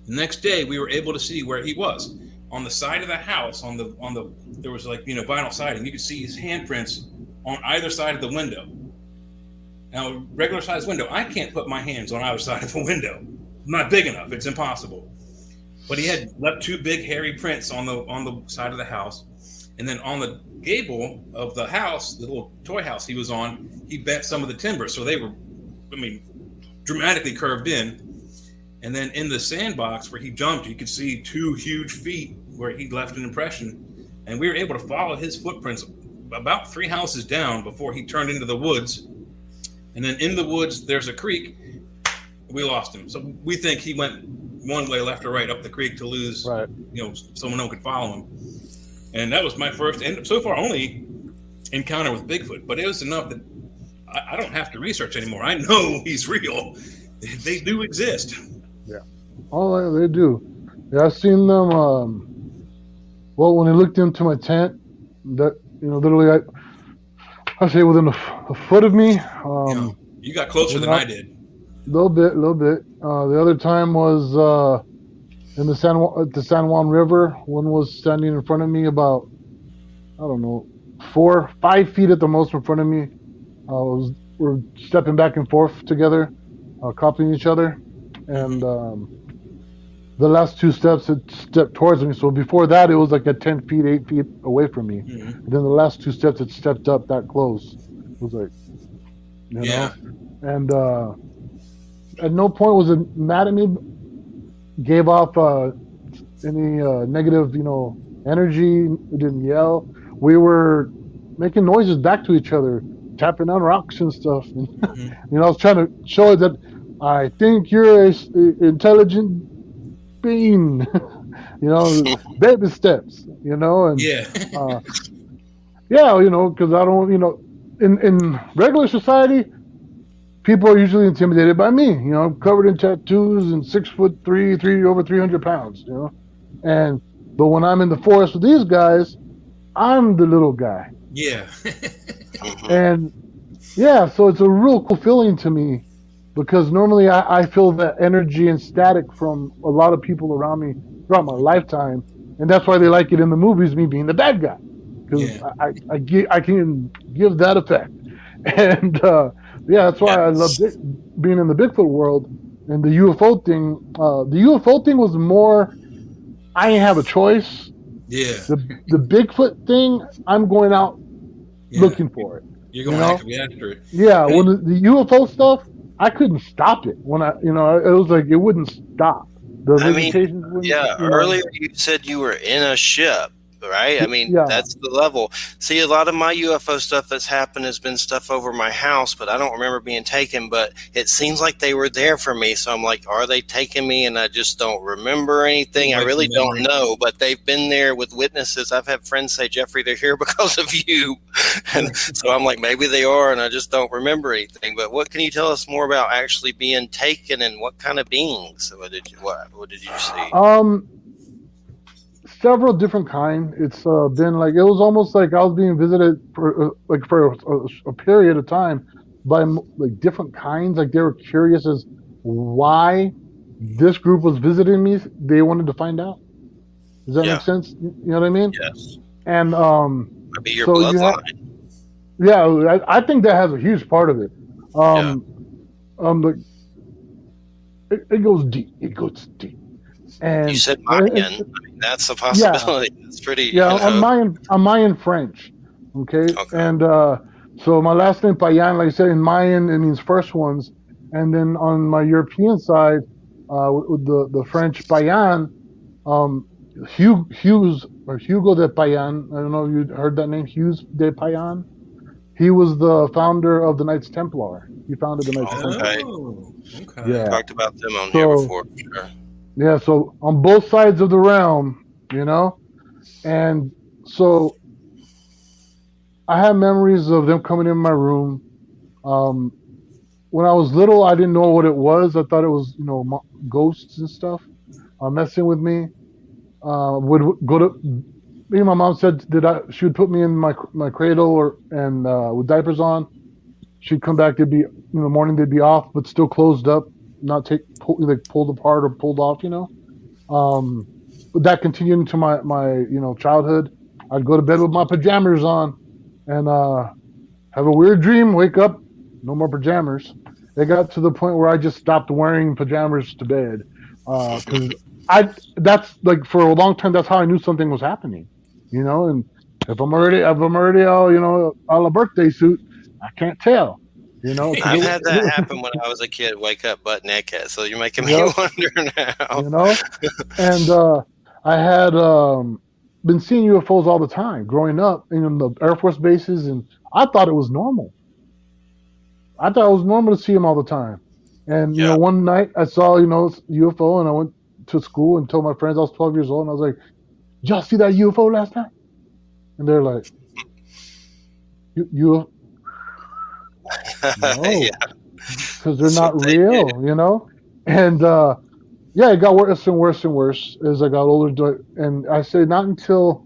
The next day, we were able to see where he was. On the side of the house, there was vinyl siding. You could see his handprints on either side of the window. Now, regular sized window, I can't put my hands on either side of the window. I'm not big enough. It's impossible. But he had left 2 big hairy prints on the side of the house. And then on the gable of the house, the little toy house he was on, he bent some of the timber. So they were, dramatically curved in. And then in the sandbox where he jumped, you could see 2 huge feet where he left an impression. And we were able to follow his footprints about 3 houses down before he turned into the woods. And then in the woods, there's a creek. We lost him. So we think he went one way, left or right, up the creek to lose, someone who could follow him. And that was my first, and so far only, encounter with Bigfoot. But it was enough that I don't have to research anymore. I know he's real. They do exist. Yeah. Oh, they do. Yeah, I've seen them. Well, when I looked into my tent, that literally, I say within a foot of me. You got closer than I did. Little bit. The other time was in the San Juan River. One was standing in front of me about, I don't know, 4-5 feet at the most in front of me. We're stepping back and forth together, copying each other, and the last 2 steps it stepped towards me. So before that, it was like at 10 feet, 8 feet away from me. And then the last 2 steps, it stepped up that close. It was like, you know, and at no point was it mad at me, gave off any negative, energy. We didn't yell. We were making noises back to each other, tapping on rocks and stuff. And, I was trying to show it that I think you're a intelligent being, baby steps, and because I don't, in regular society, people are usually intimidated by me, covered in tattoos and 6'3", over 300 pounds, but when I'm in the forest with these guys, I'm the little guy. Yeah. And so it's a real cool feeling to me, because normally I feel that energy and static from a lot of people around me throughout my lifetime, and that's why they like it in the movies, me being the bad guy, because I can give that effect. And that's why I love being in the Bigfoot world. And the UFO thing, was more, I didn't have a choice. Yeah. The Bigfoot thing, I'm going out looking for it. You're going after it. Yeah, when the UFO stuff, I couldn't stop it. When it was like it wouldn't stop. Earlier you said you were in a ship, right? That's the level. See, a lot of my UFO stuff that's happened has been stuff over my house, but I don't remember being taken, but it seems like they were there for me. So I'm like, are they taking me? And I just don't remember anything. I really don't know, but they've been there with witnesses. I've had friends say, Jeffrey, they're here because of you. And so I'm like, maybe they are, and I just don't remember anything. But what can you tell us more about actually being taken, and what kind of beings? What did you see? Several different kinds. It's been like, it was almost like I was being visited for a period of time by like different kinds. Like they were curious as why this group was visiting me. They wanted to find out. Does that make sense? You know what I mean? Yes. And maybe your bloodline. I think that has a huge part of it. It goes deep. It goes deep. And you said Payan. That's a possibility. It's pretty. Yeah, I'm Mayan French. Okay. And so my last name Payan, like I said, in Mayan it means first ones, and then on my European side, with the French Payan, Hugo de Payan. I don't know if you heard that name, Hughes de Payan. He was the founder of the Knights Templar. He founded the Knights Templar. Okay. Yeah. Talked about them on here before. Sure. Yeah, so on both sides of the realm, and so I have memories of them coming in my room. When I was little, I didn't know what it was. I thought it was, ghosts and stuff messing with me. Would go to me and my mom said she would put me in my cradle and with diapers on. She'd come back, they'd be in the morning, they'd be off, but still closed up, not pulled apart or pulled off, But that continued into my childhood. I'd go to bed with my pajamas on and have a weird dream, wake up, no more pajamas. It got to the point where I just stopped wearing pajamas to bed. Because that's like, for a long time, that's how I knew something was happening, and if I'm already all, a la birthday suit, I can't tell. You know, I've had that happen when I was a kid. Wake up butt naked. So you're making me Yep. wonder now. You know, and I had been seeing UFOs all the time growing up in the Air Force bases, and I thought it was normal. I thought it was normal to see them all the time. And Yeah. one night I saw UFO, and I went to school and told my friends I was 12 years old, and I was like, "Did y'all see that UFO last night?" And they're like, "You no, Yeah. because they're That's not what they real, do. And yeah, it got worse and worse and worse as I got older. And I say not until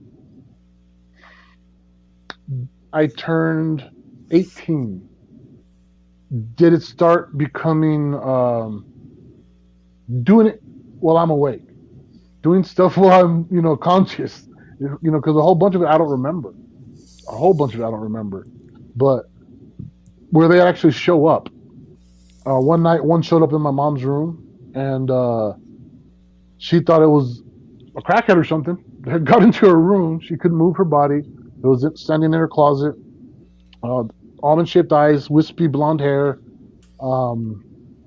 I turned 18 did it start becoming doing it while I'm awake, doing stuff while I'm conscious. Because a whole bunch of it I don't remember. A whole bunch of it I don't remember, but where they actually show up. One night, one showed up in my mom's room, and she thought it was a crackhead or something. They had got into her room. She couldn't move her body. It was standing in her closet. Almond-shaped eyes, wispy blonde hair,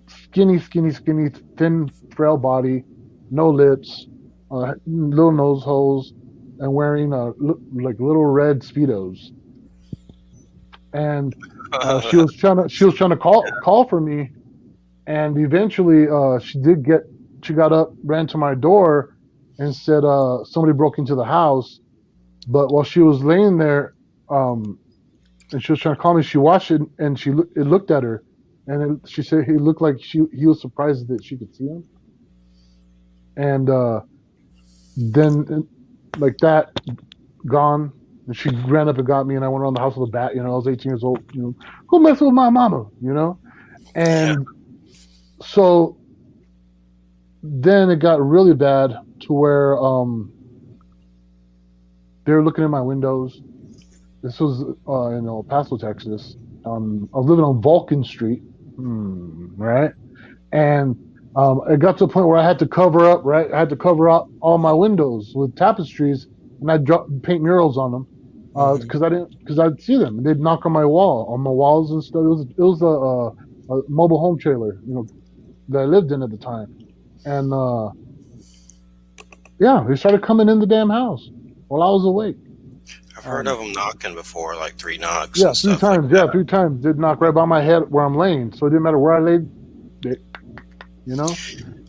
skinny, thin, frail body, no lips, little nose holes, and wearing like little red speedos. And she was trying to call for me, and eventually she got up, ran to my door, and said somebody broke into the house. But while she was laying there, and she was trying to call me, she watched it, and it looked at her, and she said he looked like he was surprised that she could see him. And then like that, gone. And she ran up and got me, and I went around the house with a bat. I was 18 years old. Who messed with my mama? And so then it got really bad to where they were looking in my windows. This was in El Paso, Texas. I was living on Vulcan Street, right? And it got to a point where I had to cover up, right? I had to cover up all my windows with tapestries, and I'd paint murals on them because I'd see them. They'd knock on my walls and stuff. It was a mobile home trailer, that I lived in at the time, and yeah, they started coming in the damn house while I was awake. I've heard of them knocking before, like 3 knocks. Yeah, and three stuff times. like Yeah, that. 3 times. Did knock right by my head where I'm laying, so it didn't matter where I laid.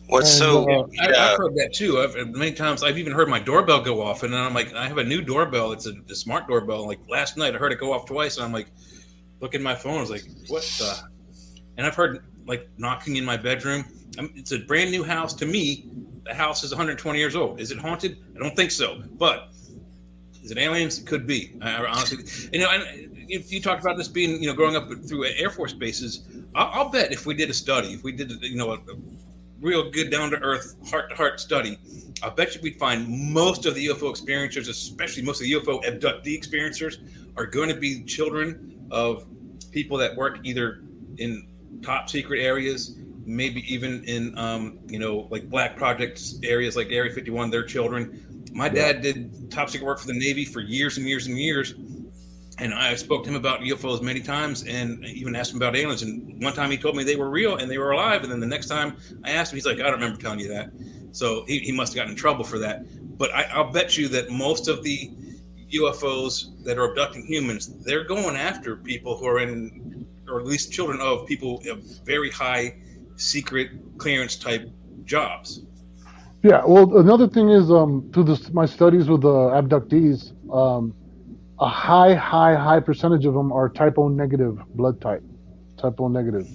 What's so? I've heard that too. Many times I've even heard my doorbell go off, and then I'm like, I have a new doorbell. It's a smart doorbell. Like last night, I heard it go off twice, and I'm like, looking at my phone. I was like, what the? And I've heard like knocking in my bedroom. It's a brand new house to me. The house is 120 years old. Is it haunted? I don't think so. But is it aliens? It could be. I honestly, and if you talked about this being, growing up through Air Force bases, I'll bet if we did a study, if we did, a real good down to earth, heart to heart study, I bet you we'd find most of the UFO experiencers, especially most of the UFO abductee experiencers, are going to be children of people that work either in top secret areas, maybe even in like black projects areas like Area 51. Their children. My dad did top secret work for the Navy for years and years and years. And I spoke to him about UFOs many times and even asked him about aliens. And one time he told me they were real and they were alive. And then the next time I asked him, he's like, I don't remember telling you that. So he must have gotten in trouble for that. But I'll bet you that most of the UFOs that are abducting humans, they're going after people who are in, or at least children of people of very high secret clearance type jobs. Yeah, well, another thing is through my studies with abductees, a high percentage of them are type O negative blood type, type O negative.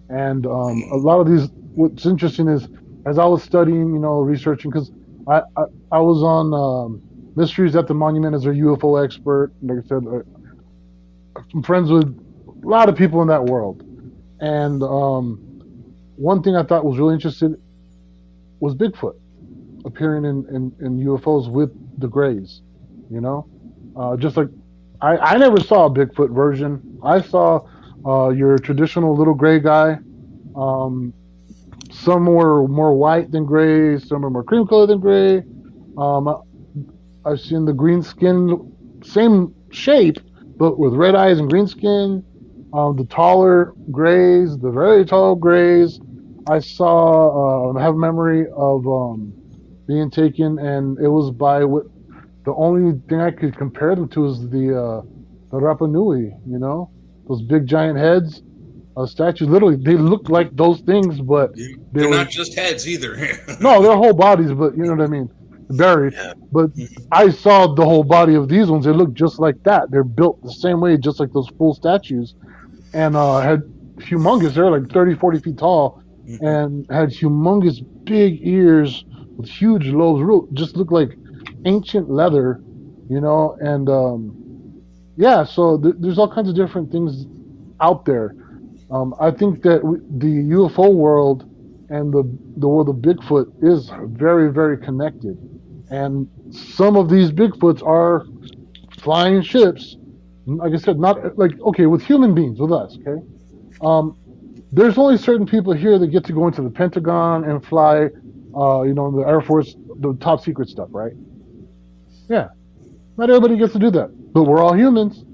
And a lot of these, what's interesting is, as I was studying, researching, because I was on Mysteries at the Monument as a UFO expert. Like I said, I'm friends with a lot of people in that world. And one thing I thought was really interesting was Bigfoot appearing in UFOs with the Greys, just like I never saw a Bigfoot version. I saw your traditional little gray guy. Some were more white than gray, some are more cream colored than gray. I've seen the green skin, same shape, but with red eyes and green skin. The taller grays, the very tall grays. I have memory of being taken, and it was by the only thing I could compare them to is the Rapa Nui. You know, those big giant heads, statues. Literally, they looked like those things, but they They're were not just heads either. no, their whole bodies. But you know what I mean, buried. Yeah. But I saw the whole body of these ones. They look just like that. They're built the same way, just like those full statues, and had humongous. They're like 30, 40 feet tall, and had humongous big ears with huge lobes. Real, just looked like ancient leather, you know. And yeah, so there's all kinds of different things out there. I think that the UFO world and the world of Bigfoot is very, very connected. And some of these Bigfoots are flying ships. Like I said, not like okay with human beings with us. Okay, there's only certain people here that get to go into the Pentagon and fly, you know, the Air Force, the top secret stuff, right? Yeah, not everybody gets to do that, but we're all humans.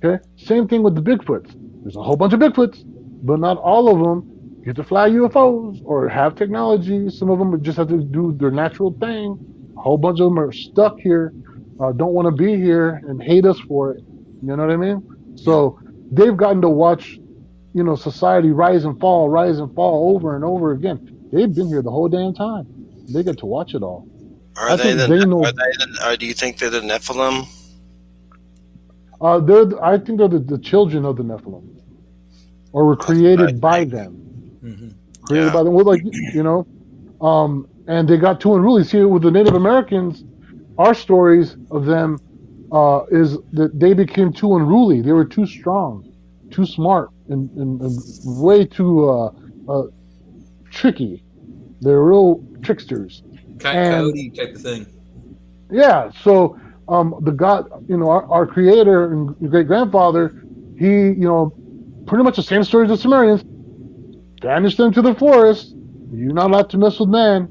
Okay, same thing with the Bigfoots. There's a whole bunch of Bigfoots, but not all of them get to fly UFOs or have technology. Some of them just have to do their natural thing. A whole bunch of them are stuck here, don't want to be here, and hate us for it. You know what I mean? So they've gotten to watch, you know, society rise and fall over and over again. They've been here the whole damn time. They get to watch it all. Are they do you think they're the Nephilim? I think they're the children of the Nephilim, or were created by them. Created by them. Well, like you know, and they got too unruly. See, with the Native Americans, our stories of them is that they became too unruly. They were too strong, too smart, and way too tricky. They're real tricksters. Coyote type of thing. Yeah. So the God, you know, our creator and great grandfather, he, you know, pretty much the same story as the Sumerians. Banished them to the forest. You're not allowed to mess with man.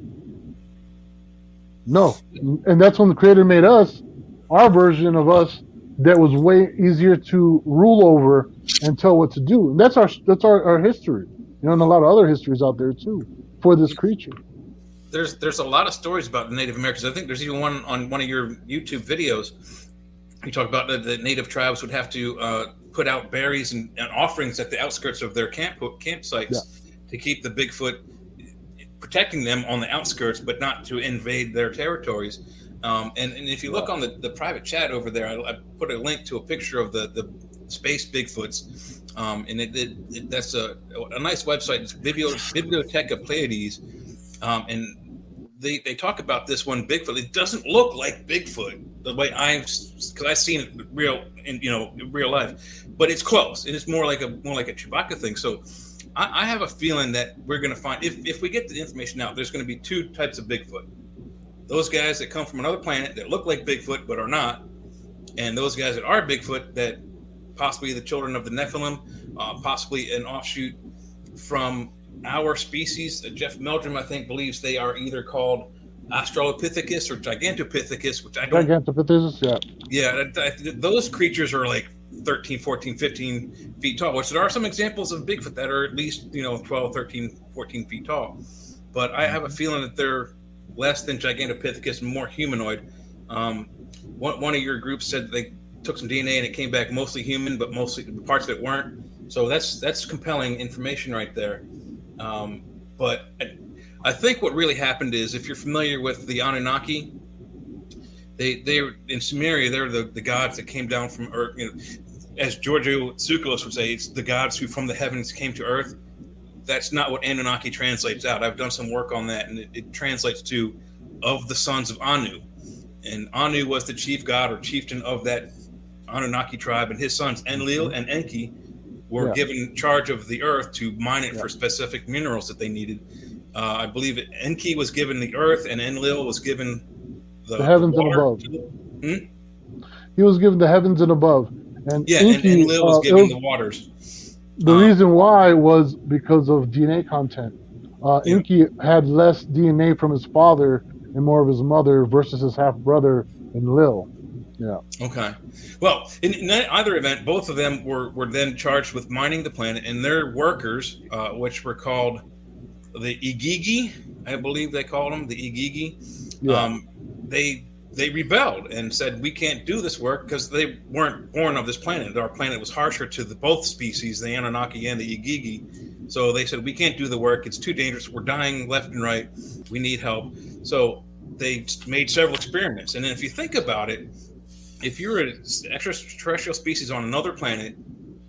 No, and that's when the creator made us, our version of us, that was way easier to rule over and tell what to do. And that's our history. You know, and a lot of other histories out there too for this creature. There's a lot of stories about the Native Americans. I think there's even one on one of your YouTube videos. You talk about the Native tribes would have to put out berries and offerings at the outskirts of their campsites to keep the Bigfoot, protecting them on the outskirts, but not to invade their territories. And if you look on the private chat over there, I put a link to a picture of the space Bigfoots. And that's a nice website. It's Bibliotheca Pleiades. And they talk about this one Bigfoot. It doesn't look like Bigfoot the way because I've seen it in real life, but it's close. And it's more like a Chewbacca thing. So I have a feeling that we're going to find, if we get the information out, there's going to be two types of Bigfoot. Those guys that come from another planet that look like Bigfoot but are not, and those guys that are Bigfoot that possibly the children of the Nephilim, possibly an offshoot from our species. Jeff Meldrum, I think, believes they are either called Australopithecus or Gigantopithecus, which I don't... Gigantopithecus, yeah. Yeah, those creatures are like 13, 14, 15 feet tall, which there are some examples of Bigfoot that are at least, 12, 13, 14 feet tall. But I have a feeling that they're less than Gigantopithecus and more humanoid. One of your groups said they took some DNA and it came back mostly human, but mostly the parts that weren't. So that's compelling information right there. But I think what really happened is, if you're familiar with the Anunnaki, they're in Sumeria, they're the gods that came down from Earth. As Giorgio Tsoukalos would say, it's the gods who from the heavens came to Earth. That's not what Anunnaki translates out. I've done some work on that, and it translates to of the sons of Anu. And Anu was the chief god or chieftain of that Anunnaki tribe, and his sons Enlil and Enki were given charge of the earth to mine it for specific minerals that they needed. I believe Enki was given the earth, and Enlil was given the heavens and above. He was given the heavens and above. And Enki, and Enlil was given the waters. The reason why was because of DNA content. Enki had less DNA from his father and more of his mother versus his half brother Enlil. Yeah. Okay. Well, in either event, both of them were then charged with mining the planet, and their workers, which were called the Igigi, I believe they called them the Igigi. Yeah. They rebelled and said we can't do this work because they weren't born of this planet. Our planet was harsher to both species, the Anunnaki and the Igigi. So they said we can't do the work. It's too dangerous. We're dying left and right. We need help. So they made several experiments. And then if you think about it, if you're an extraterrestrial species on another planet,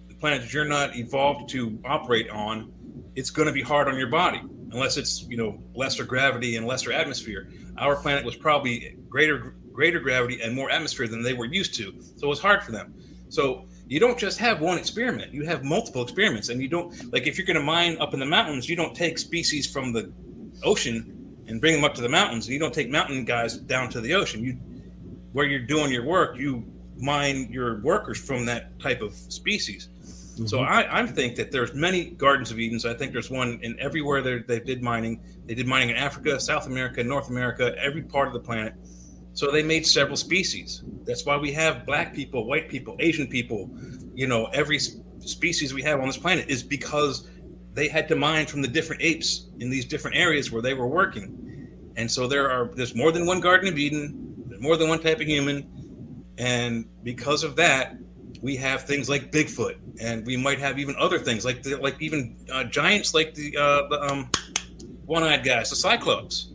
the planet that you're not evolved to operate on, it's going to be hard on your body unless it's lesser gravity and lesser atmosphere. Our planet was probably greater gravity and more atmosphere than they were used to, so it was hard for them. So you don't just have one experiment; you have multiple experiments, and you don't like if you're going to mine up in the mountains, you don't take species from the ocean and bring them up to the mountains, and you don't take mountain guys down to the ocean. Where you're doing your work, you mine your workers from that type of species. Mm-hmm. So I think that there's many Gardens of Edens. I think there's one in everywhere they did mining. They did mining in Africa, South America, North America, every part of the planet. So they made several species. That's why we have black people, white people, Asian people. Every species we have on this planet is because they had to mine from the different apes in these different areas where they were working. And so there's more than one Garden of Eden. More than one type of human, and because of that, we have things like Bigfoot, and we might have even other things like even giants like the one-eyed guys, the Cyclops.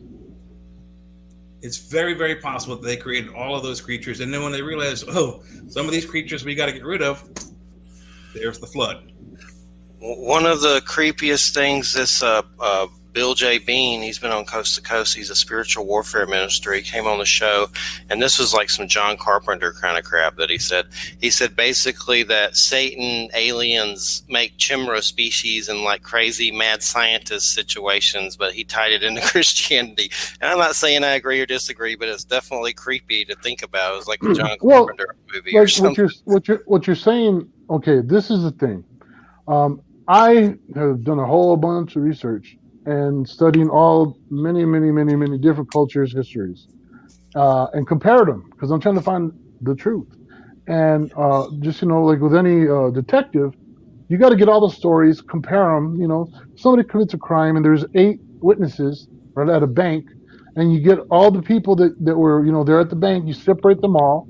It's very, very possible that they created all of those creatures, and then when they realized, some of these creatures we got to get rid of, there's the flood. One of the creepiest things this Bill J. Bean, he's been on Coast to Coast. He's a spiritual warfare minister. He came on the show, and this was like some John Carpenter kind of crap that he said. He said basically that Satan, aliens make chimera species in like crazy mad scientist situations, but he tied it into Christianity. And I'm not saying I agree or disagree, but it's definitely creepy to think about. It was like a John Carpenter movie or something. What you're saying, okay, this is the thing. I have done a whole bunch of research and studying many different cultures, histories, and compared them because I'm trying to find the truth. And just like with any detective, you got to get all the stories, compare them. Somebody commits a crime and there's 8 witnesses right at a bank, and you get all the people that were there at the bank. You separate them all,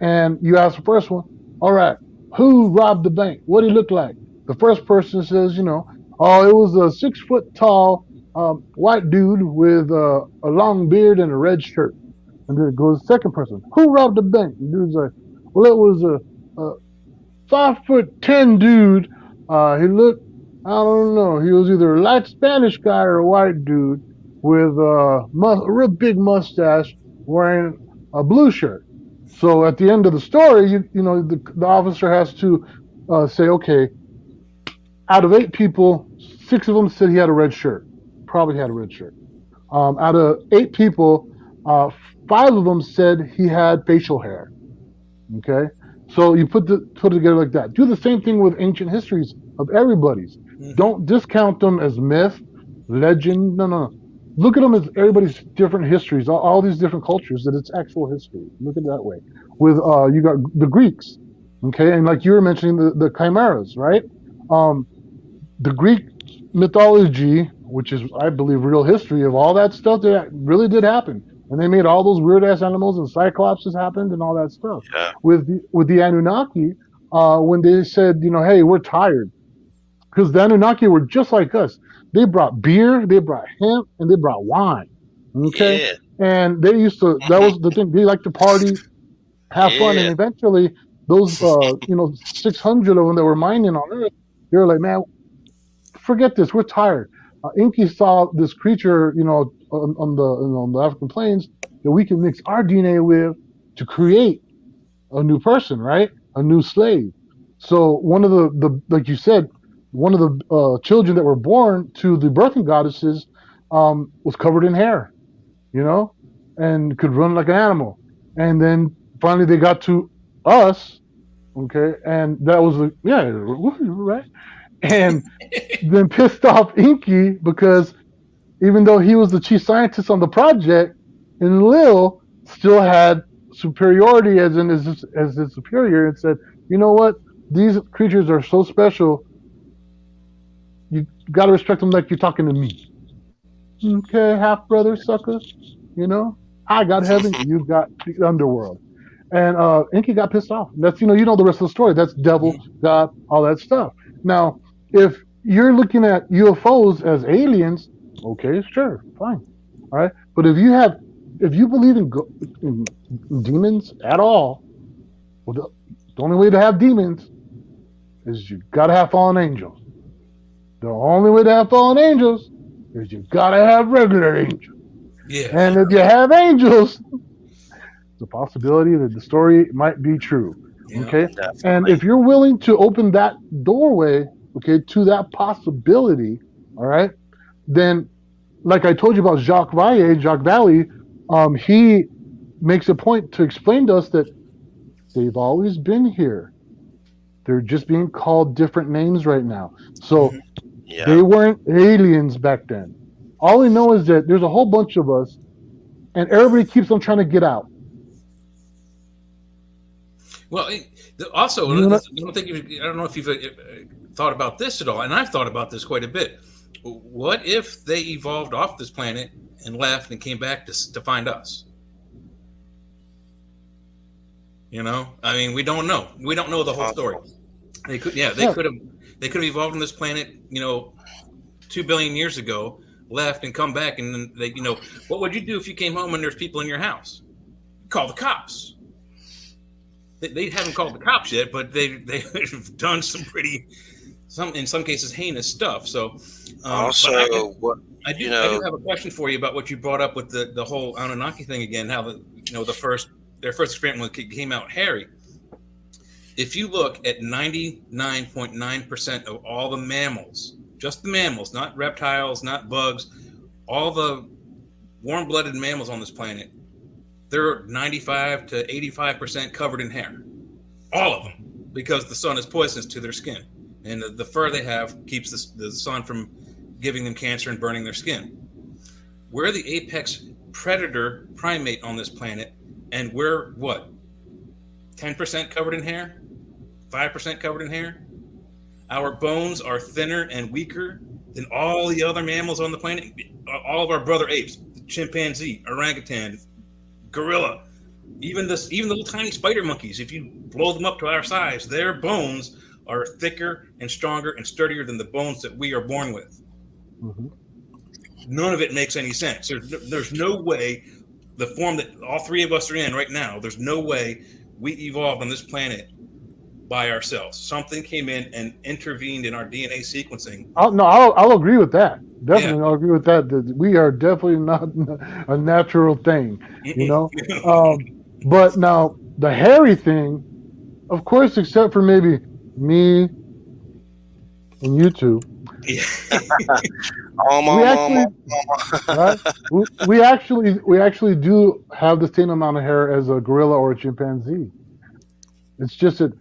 and you ask the first one, all right, who robbed the bank? What did he look like? The first person says, oh, it was a 6-foot tall white dude with a long beard and a red shirt. And then it goes second person. Who robbed the bank? The dude's like, well, it was a 5'10" dude. He looked, I don't know, he was either a light Spanish guy or a white dude with a real big mustache wearing a blue shirt. So at the end of the story, the officer has to say, okay, out of 8 people, 6 of them said he had a red shirt. Probably had a red shirt. Out of 8 people, 5 of them said he had facial hair. Okay, so you put it together like that. Do the same thing with ancient histories of everybody's. Mm-hmm. Don't discount them as myth, legend. No. Look at them as everybody's different histories, all these different cultures. That it's actual history. Look at it that way. With you got the Greeks, okay, and like you were mentioning the chimeras, right? The Greek mythology, which is, I believe, real history of all that stuff that really did happen. And they made all those weird-ass animals and cyclopses happened and all that stuff. Yeah. With the Anunnaki, when they said, hey, we're tired. Because the Anunnaki were just like us. They brought beer, they brought hemp, and they brought wine. Okay? Yeah. And they used to, that was the thing, they like to party, have fun, and eventually those, 600 of them that were mining on Earth, they were like, man, forget this. We're tired. Inky saw this creature, on the African plains that we can mix our DNA with to create a new person, right? A new slave. So one of the like you said, one of the children that were born to the birthing goddesses was covered in hair, and could run like an animal. And then finally they got to us, okay, and that was right. And then pissed off Inky because even though he was the chief scientist on the project, Enlil still had superiority as in as the superior and said, you know what, these creatures are so special. You got to respect them like you're talking to me. Okay, half brother sucker. You know, I got heaven, you got the underworld. And Inky got pissed off. That's you know the rest of the story. That's devil, God, all that stuff. Now, if you're looking at UFOs as aliens, okay, sure, fine, all right. But if you believe in demons at all, well, the only way to have demons is you gotta have fallen angels. The only way to have fallen angels is you gotta have regular angels. Yeah. And if you have angels, it's a possibility that the story might be true. Yeah, okay. definitely. And if you're willing to open that doorway, okay, to that possibility, all right, then like I told you about Jacques Vallée, he makes a point to explain to us that they've always been here. They're just being called different names right now. So Yeah. they weren't aliens back then. All we know is that there's a whole bunch of us, and everybody keeps on trying to get out. Well, also, You know I don't know if you've thought about this at all, and I've thought about this quite a bit. What if they evolved off this planet and left and came back to find us? You know, I mean, we don't know. We don't know the whole story. They could have evolved on this planet, 2 billion years ago, left and come back, and then they, what would you do if you came home and there's people in your house? Call the cops. They haven't called the cops yet, but they've done in some cases heinous stuff. So also, I do have a question for you about what you brought up with the whole Anunnaki thing again. How their first experiment came out hairy. If you look at 99.9% of all the mammals, just the mammals, not reptiles, not bugs, all the warm-blooded mammals on this planet, they're 95 to 85% covered in hair. All of them, because the sun is poisonous to their skin. And the fur they have keeps the sun from giving them cancer and burning their skin. We're the apex predator primate on this planet, and we're what? 10% covered in hair? 5% covered in hair? Our bones are thinner and weaker than all the other mammals on the planet. All of our brother apes, chimpanzee, orangutan, gorilla, even the little tiny spider monkeys, if you blow them up to our size, their bones are thicker and stronger and sturdier than the bones that we are born with. Mm-hmm. None of it makes any sense. There's no way the form that all three of us are in right now, there's no way we evolved on this planet by ourselves. Something came in and intervened in our DNA sequencing. I'll agree with that. Definitely, yeah. I'll agree with that. That we are definitely not a natural thing, But now the hairy thing, of course, except for maybe me and you two. Yeah. we actually do have the same amount of hair as a gorilla or a chimpanzee. It's just that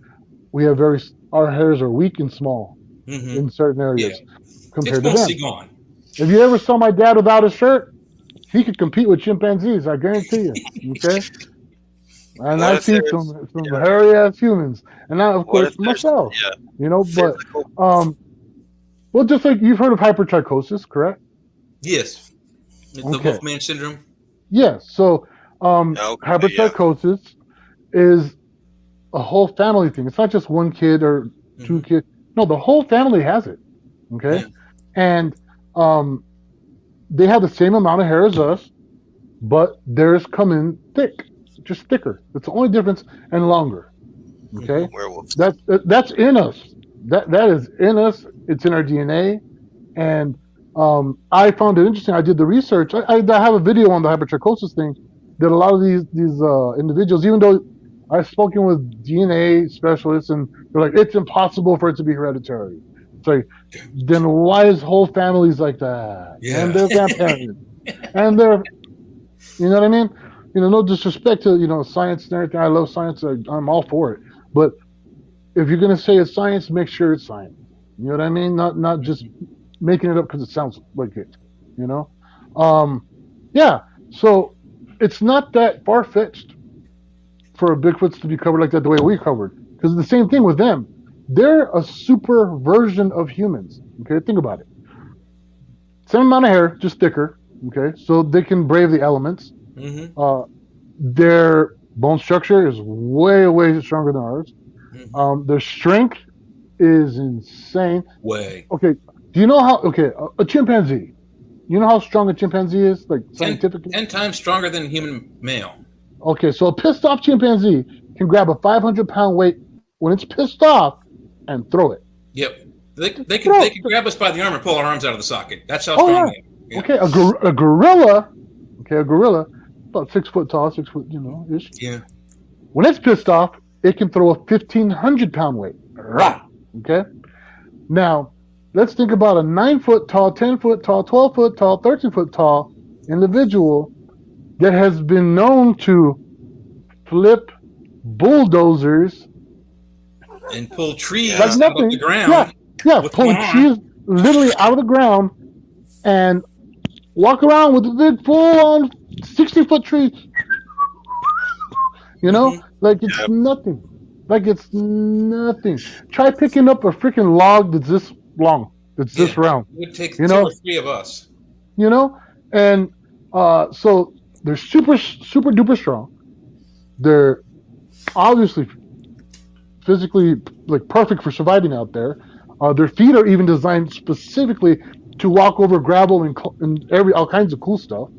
we have our hairs are weak and small in certain areas compared to them. Gone. If you ever saw my dad without a shirt, he could compete with chimpanzees. I guarantee you. Okay. And I see some hairy ass humans, and now of course myself. But well, just like you've heard of hypertrichosis, correct? Yes. The Wolfman syndrome. Yes. So hypertrichosis is a whole family thing. It's not just one kid or two kids. No, the whole family has it. Okay. And they have the same amount of hair as us, but theirs come in thick, just thicker. It's the only difference, and longer. Okay. Werewolves. That's in us. That is in us. It's in our DNA. And I found it interesting. I did the research. I have a video on the hypertrichosis thing that a lot of these individuals, even though I've spoken with DNA specialists, and they're like, it's impossible for it to be hereditary. It's like, then why is whole families like that? Yeah. And they're grandparents. And they're, you know what I mean? No disrespect to, science and everything. I love science. I'm all for it. But if you're going to say it's science, make sure it's science. You know what I mean? Not just making it up because it sounds like it, Yeah. So it's not that far-fetched for Bigfoots to be covered like that the way we covered. Because the same thing with them. They're a super version of humans. Okay, think about it. Same amount of hair, just thicker. Okay, so they can brave the elements. Mm-hmm. Their bone structure is way, way stronger than ours. Mm-hmm. Their strength is insane. Way. Okay, do you know how? Okay, a chimpanzee. You know how strong a chimpanzee is, like scientifically? 10 times stronger than a human male. Okay, so a pissed off chimpanzee can grab a 500-pound weight when it's pissed off and throw it. Yep. They can grab us by the arm and pull our arms out of the socket. That's how strong they are. Yeah. Okay, a gorilla. Okay, a gorilla, about 6 foot tall, 6 foot, ish. Yeah. When it's pissed off, it can throw a 1,500-pound weight. Okay. Now, let's think about a 9 foot tall, 10 foot tall, 12 foot tall, 13 foot tall individual that has been known to flip bulldozers and pull trees like out of the ground. Yeah, pull trees literally out of the ground and walk around with a big full-on 60-foot tree. Like it's nothing. Like it's nothing. Try picking up a freaking log that's this long, that's this round. It would take 2 or 3 of us. And so they're super, super duper strong. They're obviously physically like perfect for surviving out there. Their feet are even designed specifically to walk over gravel and all kinds of cool stuff.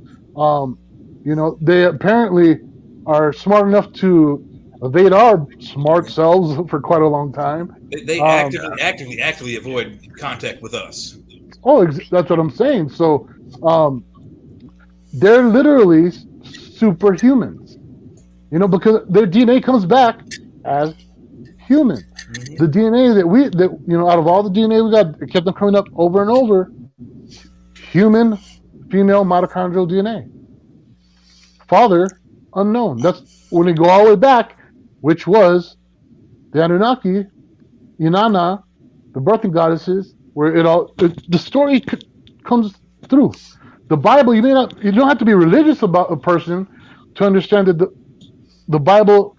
They apparently are smart enough to evade our smart selves for quite a long time. They actively avoid contact with us. Oh, that's what I'm saying. So they're literally superhumans, because their DNA comes back as human. Mm-hmm. The DNA that out of all the DNA we got, it kept on coming up over and over. Human, female mitochondrial DNA. Father, unknown. That's when we go all the way back, which was the Anunnaki, Inanna, the birthing goddesses, where the story comes through. The Bible, you don't have to be religious about a person to understand that the Bible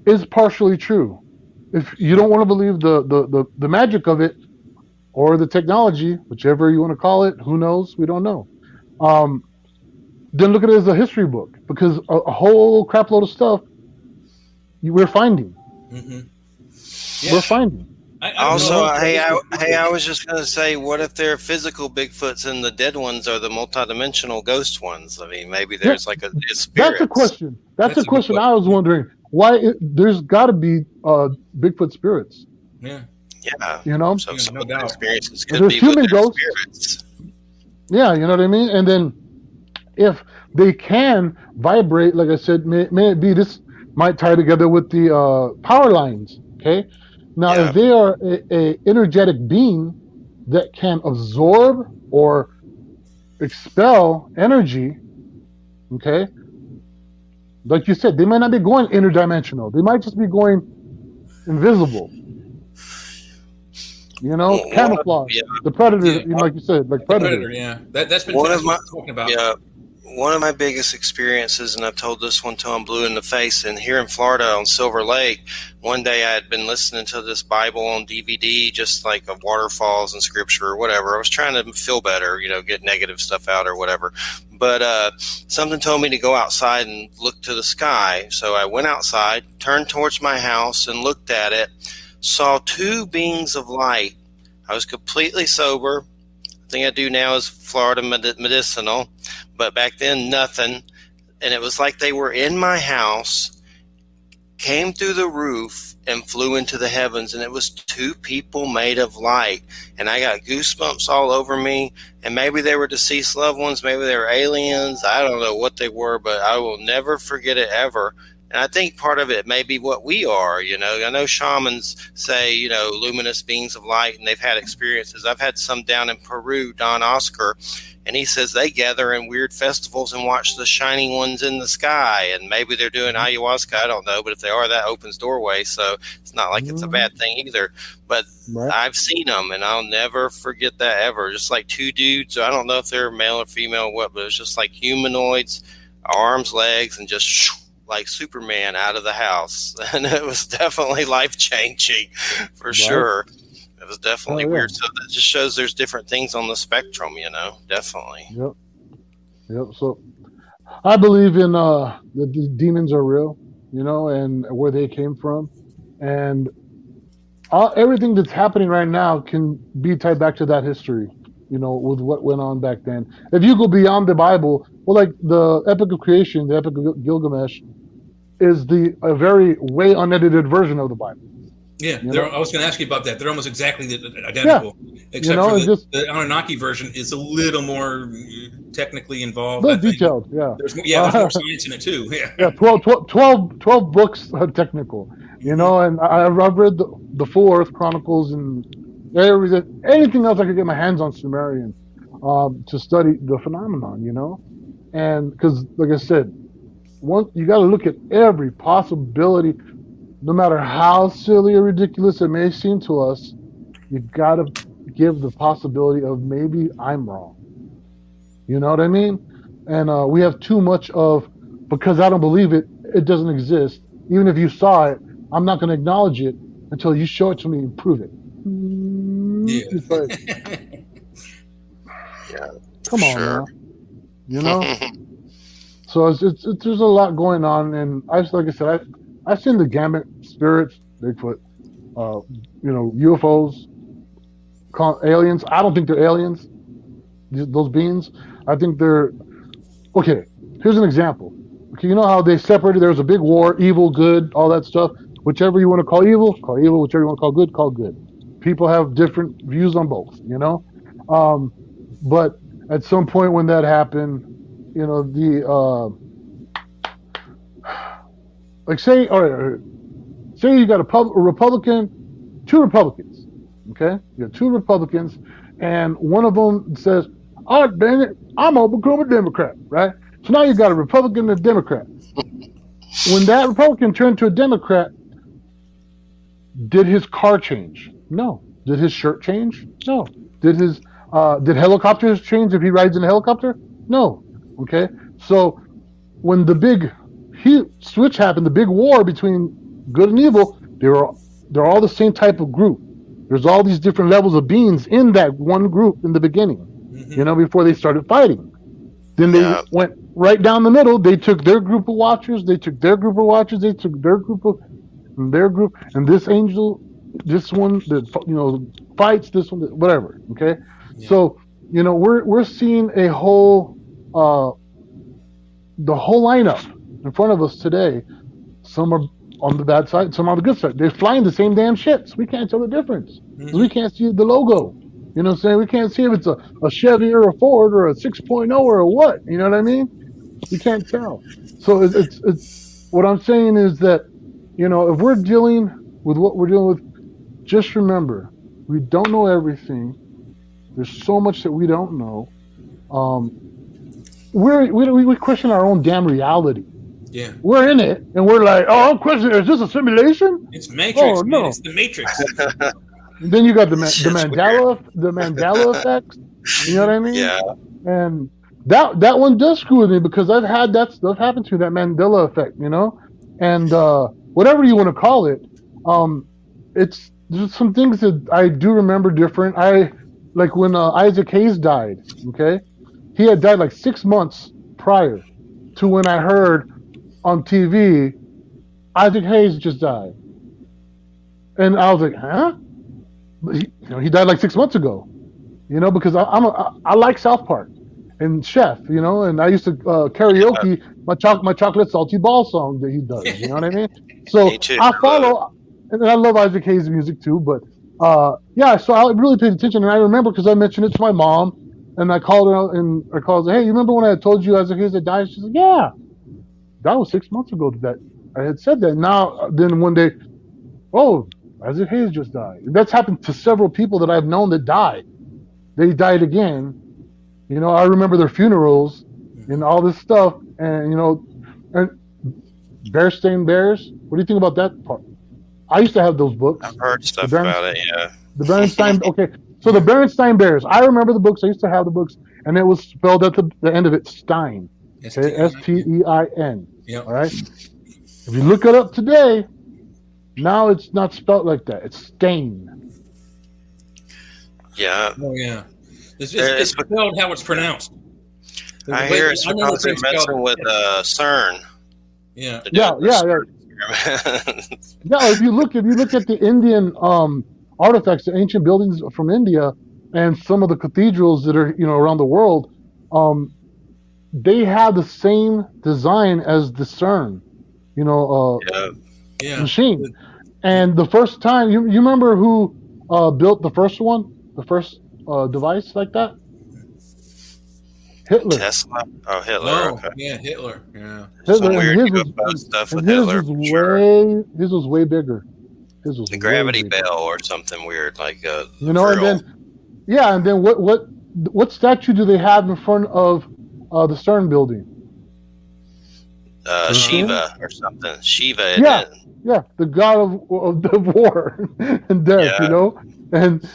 is partially true. If you don't want to believe the magic of it or the technology, whichever you want to call it, who knows? We don't know. Then look at it as a history book, because a whole crap load of stuff we're finding. Mm-hmm. Yeah. We're finding. I was just going to say, what if they're physical Bigfoots and the dead ones are the multidimensional ghost ones? I mean, maybe there's like a spirit. That's a question. That's a question I was wondering. Why there's got to be Bigfoot spirits? Yeah. Yeah. So some of the experiences could there's be human with their ghosts. spirits. Yeah, you know what I mean? And then if they can vibrate, like I said, may it be this might tie together with the power lines, okay? Now, if they are a energetic being that can absorb or expel energy, okay? Like you said, they might not be going interdimensional. They might just be going invisible. Camouflage. Yeah. The predator, like you said, like predator. Yeah, that's been talking about. Yeah, one of my biggest experiences, and I've told this one till I'm blue in the face. And here in Florida on Silver Lake, one day I had been listening to this Bible on DVD, just like of waterfalls and scripture or whatever. I was trying to feel better, get negative stuff out or whatever. But something told me to go outside and look to the sky. So I went outside, turned towards my house, and looked at it. Saw 2 beings of light. I was completely sober. The thing I do now is Florida medicinal, but back then nothing. And it was like they were in my house, came through the roof, and flew into the heavens. And it was 2 people made of light. And I got goosebumps all over me. And maybe they were deceased loved ones. Maybe they were aliens. I don't know what they were, but I will never forget it ever. And I think part of it may be what we are, I know shamans say, luminous beings of light, and they've had experiences. I've had some down in Peru, Don Oscar, and he says they gather in weird festivals and watch the shining ones in the sky. And maybe they're doing ayahuasca. I don't know. But if they are, that opens doorways. So it's not like it's a bad thing either. But I've seen them, and I'll never forget that ever. Just like 2 dudes. I don't know if they're male or female or what, but it's just like humanoids, arms, legs, and just like Superman out of the house, and it was definitely life changing for sure. It was definitely weird. So that just shows there's different things on the spectrum, definitely. Yep. So I believe in that the demons are real, and where they came from, and everything that's happening right now can be tied back to that history, with what went on back then. If you go beyond the Bible, well, like the Epic of Creation, the Epic of Gilgamesh, is a very way unedited version of the Bible. Yeah, I was going to ask you about that. They're almost exactly identical, except for the Anunnaki version is a little more technically involved. A little detailed, yeah. There's more science in it too. Yeah, 12 books are technical, and I've read the full Earth Chronicles and anything else I could get my hands on Sumerian to study the phenomenon, and because, like I said, you got to look at every possibility. No matter how silly or ridiculous it may seem to us, you got to give the possibility of maybe I'm wrong. You know what I mean? And we have too much of, because I don't believe it, it doesn't exist. Even if you saw it, I'm not going to acknowledge it until you show it to me and prove it. Come on, man. So it's there's a lot going on, and like I said, I've seen the gamut: spirits, Bigfoot, UFOs, aliens. I don't think they're aliens. Those beings. I think they're okay. Here's an example. Okay, you know how they separated? There was a big war, evil, good, all that stuff. Whichever you want to call evil, call evil. Whichever you want to call good. People have different views on both, But at some point when that happened, say you got a Republican, two Republicans, okay? You got two Republicans, and one of them says, "Oh, dang it, I'm gonna become a Democrat," right? So now you got a Republican and a Democrat. When that Republican turned to a Democrat, did his car change? No. Did his shirt change? No. Did helicopters change if he rides in a helicopter? No. Okay. So when the big switch happened, the big war between good and evil, they're all the same type of group. There's all these different levels of beings in that one group in the beginning, before they started fighting. Then they went right down the middle. They took their group of watchers. They took their group of watchers. They took their group, and this angel, this one that fights, this one, whatever. Okay, so we're seeing a whole the whole lineup in front of us today. Some are on the bad side, some on the good side. They're flying the same damn ships. We can't tell the difference. We can't see the logo. You know what I'm saying? We can't see if it's a Chevy or a Ford or a 6.0 or a what. You know what I mean? We can't tell. So it's what I'm saying is that, if we're dealing with what we're dealing with, just remember, we don't know everything. There's so much that we don't know. We question our own damn reality. Yeah, we're in it, and we're like, "Oh, I'm questioning. Is this a simulation? It's Matrix. Oh no, it's the Matrix." And then you got the Mandela effect. You know what I mean? Yeah. And that one does screw with me because I've had that stuff happen to me, that Mandela effect. And whatever you want to call it, there's some things that I do remember different. Like when Isaac Hayes died. Okay, he had died like 6 months prior to when I heard on TV, Isaac Hayes just died, and I was like, huh? He died like 6 months ago, because I like South Park and Chef, and I used to karaoke my chocolate salty ball song that he does. You know what I mean? So I follow, and I love Isaac Hayes' music too. But so I really paid attention, and I remember because I mentioned it to my mom, and I called her out and I called her, "Hey, you remember when I told you Isaac Hayes had died?" She's like, "Yeah, that was 6 months ago that I had said that." Now, then one day, Isaac Hayes just died. That's happened to several people that I've known that died. They died again. I remember their funerals and all this stuff. And, and Bear Stained Bears. What do you think about that part? I used to have those books. I've heard stuff about it, yeah. The Bernstein, okay. So the Bernstein Bears. I remember the books. I used to have the books. And it was spelled at the end of it, Stein. Okay, Stein. Yeah. All right. If you look it up today, now it's not spelled like that. It's Stain. Yeah. Oh yeah. It's spelled how it's pronounced. I hear it's because they're messing with CERN. Yeah. Yeah. Yeah. If you look at the Indian artifacts, the ancient buildings from India, and some of the cathedrals that are around the world, they have the same design as the CERN, machine. And the first time, you remember who built the first one, the first device like that? Hitler. Tesla. Oh, Hitler. Oh, okay. yeah, Hitler. Yeah. Some weird UFO stuff with Hitler. His was way bigger. His was the gravity bell or something weird, like and then what statue do they have in front of the CERN building? Shiva or something. Shiva. Yeah, the god of war and death. And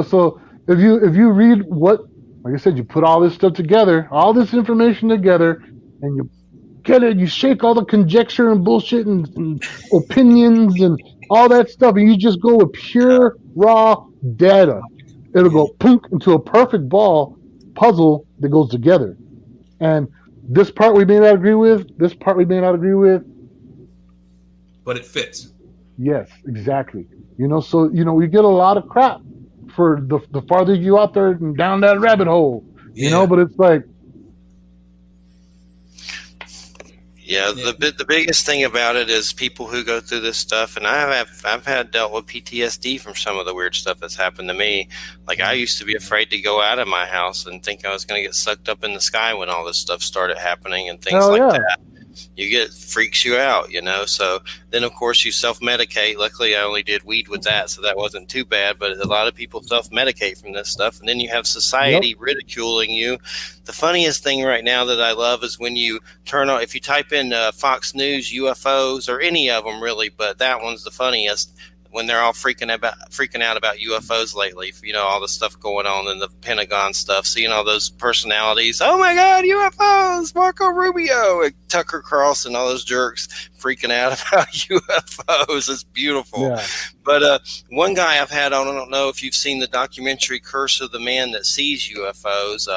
so if you read what, like I said, you put all this stuff together, all this information together, and you get it, you shake all the conjecture and bullshit and opinions and all that stuff, and you just go with pure raw data. It'll go punk into a perfect ball puzzle that goes together. And this part we may not agree with, this part we may not agree with, but it fits. Yes, exactly. So we get a lot of crap for the farther you out there and down that rabbit hole. But it's like, the biggest thing about it is people who go through this stuff, and I've had dealt with PTSD from some of the weird stuff that's happened to me. Like, I used to be afraid to go out of my house and think I was going to get sucked up in the sky when all this stuff started happening and things that. Freaks you out, So then, of course, you self-medicate. Luckily, I only did weed with that, so that wasn't too bad. But a lot of people self-medicate from this stuff, and then you have society ridiculing you. The funniest thing right now that I love is when you turn on, if you type in Fox News UFOs or any of them really, but that one's the funniest. When they're all freaking out about UFOs lately, all the stuff going on in the Pentagon stuff, seeing all those personalities. Oh my God, UFOs! Marco Rubio, and Tucker Carlson, all those jerks freaking out about UFOs. It's beautiful. Yeah. But one guy I've had on, I don't know if you've seen the documentary Curse of the Man That Sees UFOs,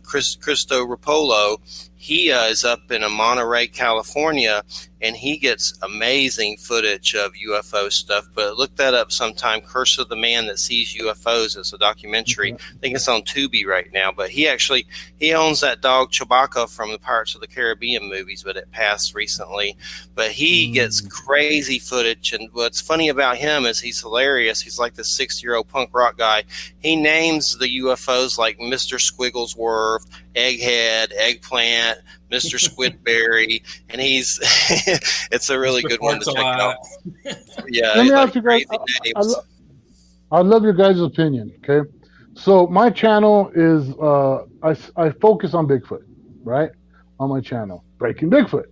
Cristo Rapolo. He is up in Monterey, California, and he gets amazing footage of UFO stuff. But look that up sometime. Curse of the Man That Sees UFOs. It's a documentary. I think it's on Tubi right now. But he owns that dog Chewbacca from the Pirates of the Caribbean movies, but it passed recently. But he gets crazy footage. And what's funny about him is he's hilarious. He's like this 60-year-old punk rock guy. He names the UFOs like Mr. Squigglesworth, Egghead, Eggplant, Mr. Squidberry, and it's a really good one to check out. Yeah, let me ask you guys. I love your guys' opinion. Okay, so my channel is I focus on Bigfoot, right? On my channel, Breaking Bigfoot.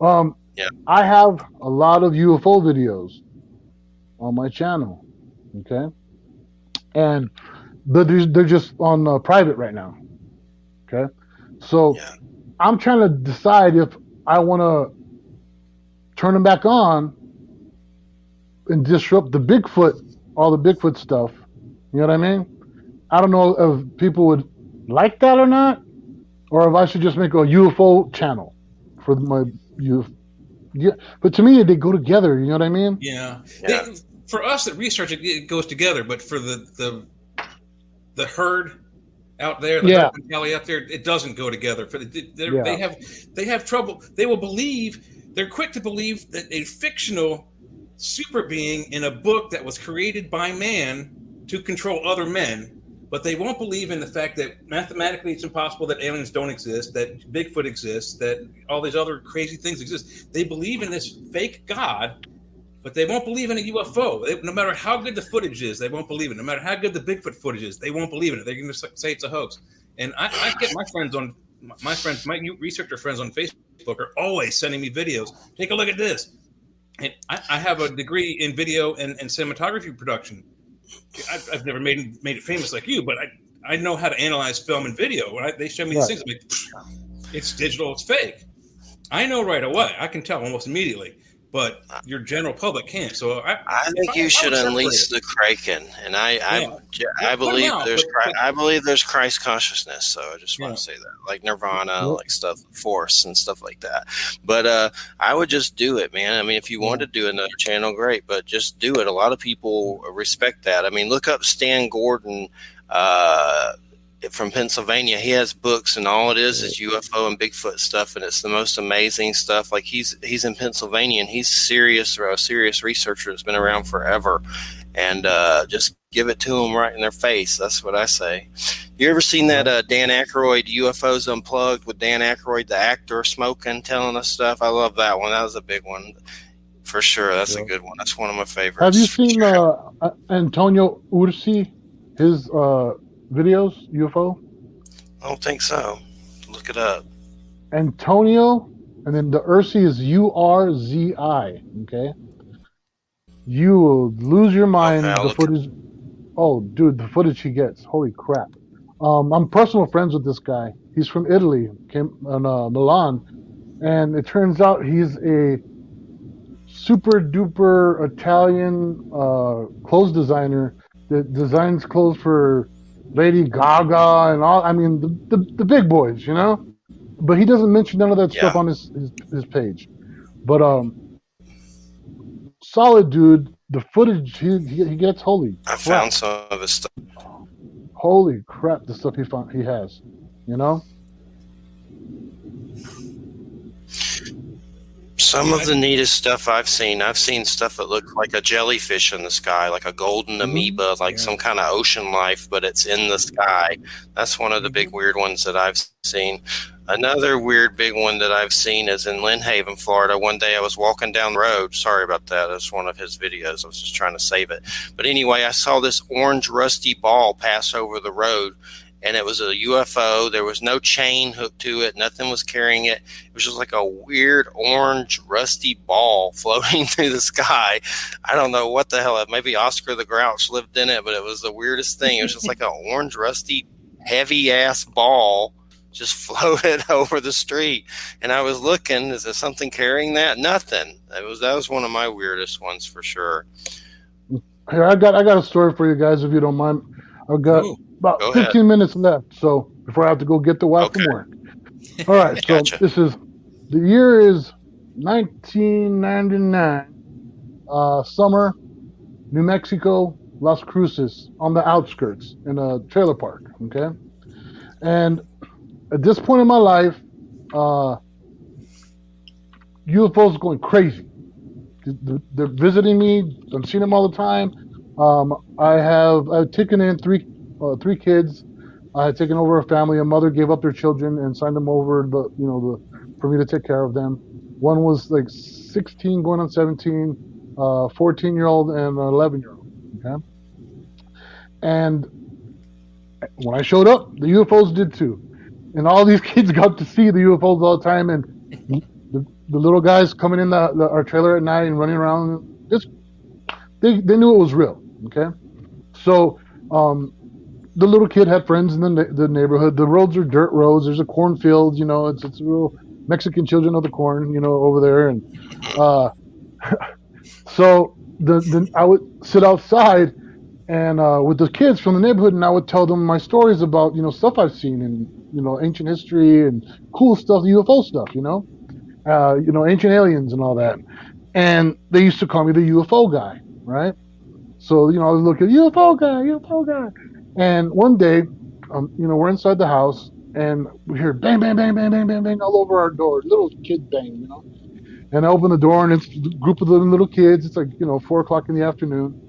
I have a lot of UFO videos on my channel. Okay, and they're just on private right now. Okay, so I'm trying to decide if I want to turn them back on and disrupt all the Bigfoot stuff. You know what I mean? I don't know if people would like that or not, or if I should just make a UFO channel for my UFO. Yeah, but to me, they go together. You know what I mean? Yeah. For us that research it goes together, but for the herd out there, the herd mentality out there, it doesn't go together. They have trouble. They will believe. They're quick to believe that a fictional super being in a book that was created by man to control other men, but they won't believe in the fact that mathematically it's impossible that aliens don't exist, that Bigfoot exists, that all these other crazy things exist. They believe in this fake God, but they won't believe in a UFO. No matter how good the footage is, they won't believe it. No matter how good the Bigfoot footage is, they won't believe in it. They're going to say it's a hoax. And I get my researcher friends on Facebook are always sending me videos. Take a look at this. And I have a degree in video and cinematography production. I've never made it famous like you, but I know how to analyze film and video. Right? They show me these things. I'm like, it's digital, it's fake. I know right away. I can tell almost immediately, but your general public can't. So I if think you I should would separate unleash it. the Kraken, and I Yeah, put them believe out, I believe there's Christ consciousness. So I just want yeah, to say that, like Nirvana, Yep. like stuff, Force, and stuff like that. But I would just do it, man. I mean, if you want to do another channel, great, but just do it. A lot of people respect that. I mean, look up Stan Gordon. From Pennsylvania, he has books, and all it is UFO and Bigfoot stuff, and it's the most amazing stuff. Like he's in Pennsylvania, and he's a serious researcher that's been around forever, and just give it to them right in their face. That's what I say. You ever seen that Dan Aykroyd UFOs Unplugged with Dan Aykroyd, the actor, smoking, telling us stuff? I love that one. That was a big one for sure. That's a good one. That's one of my favorites. Have you seen Antonio Ursi, his videos, UFO? I don't think so. Look it up. Antonio, and then the Ursi is Urzi. Okay, you will lose your mind. Okay, The footage. Oh, dude, the footage he gets. Holy crap! I'm personal friends with this guy. He's from Italy, came in Milan, and it turns out he's a super duper Italian clothes designer that designs clothes for Lady Gaga and all. I mean, the big boys, you know. But he doesn't mention none of that stuff on his page. But solid dude. The footage he gets, holy crap. I found some of his stuff. Holy crap, the stuff he has, you know. Some of the neatest stuff I've seen stuff that looks like a jellyfish in the sky, like a golden amoeba, like some kind of ocean life, but it's in the sky. That's one of the big weird ones that I've seen. Another weird big one that I've seen is in Lynn Haven, Florida. One day I was walking down the road. Sorry about that. That's one of his videos. I was just trying to save it. But anyway, I saw this orange rusty ball pass over the road, and it was a UFO. There was no chain hooked to it. Nothing was carrying it. It was just like a weird orange rusty ball floating through the sky. I don't know what the hell. Maybe Oscar the Grouch lived in it, but it was the weirdest thing. It was just like an orange rusty heavy-ass ball just floated over the street. And I was looking, is there something carrying that? Nothing. That was one of my weirdest ones for sure. Here, I got a story for you guys, if you don't mind. I've got about 15 minutes left, so before I have to go get the wife from work. All right, so the year is 1999, summer, New Mexico, Las Cruces, on the outskirts in a trailer park, okay? And at this point in my life, UFOs are going crazy. They're visiting me. I'm seeing them all the time. I've taken in three kids. I had taken over a family. A mother gave up their children and signed them over for me to take care of them. One was like 16 going on 17, 14-year-old and an 11-year-old. Okay. And when I showed up, the UFOs did too. And all these kids got to see the UFOs all the time. And the little guys coming in our trailer at night and running around, they knew it was real. Okay. So, the little kid had friends in the neighborhood. The roads are dirt roads. There's a cornfield, it's real Mexican children of the corn, over there. And, so I would sit outside and, with the kids from the neighborhood, and I would tell them my stories about, stuff I've seen and, ancient history and cool stuff, UFO stuff, ancient aliens and all that. And they used to call me the UFO guy, right? So, I was looking, UFO guy. And one day, we're inside the house and we hear bang, bang, bang, bang, bang, bang, bang all over our door. Little kid bang, And I open the door and it's a group of little kids. It's like, 4:00 in the afternoon.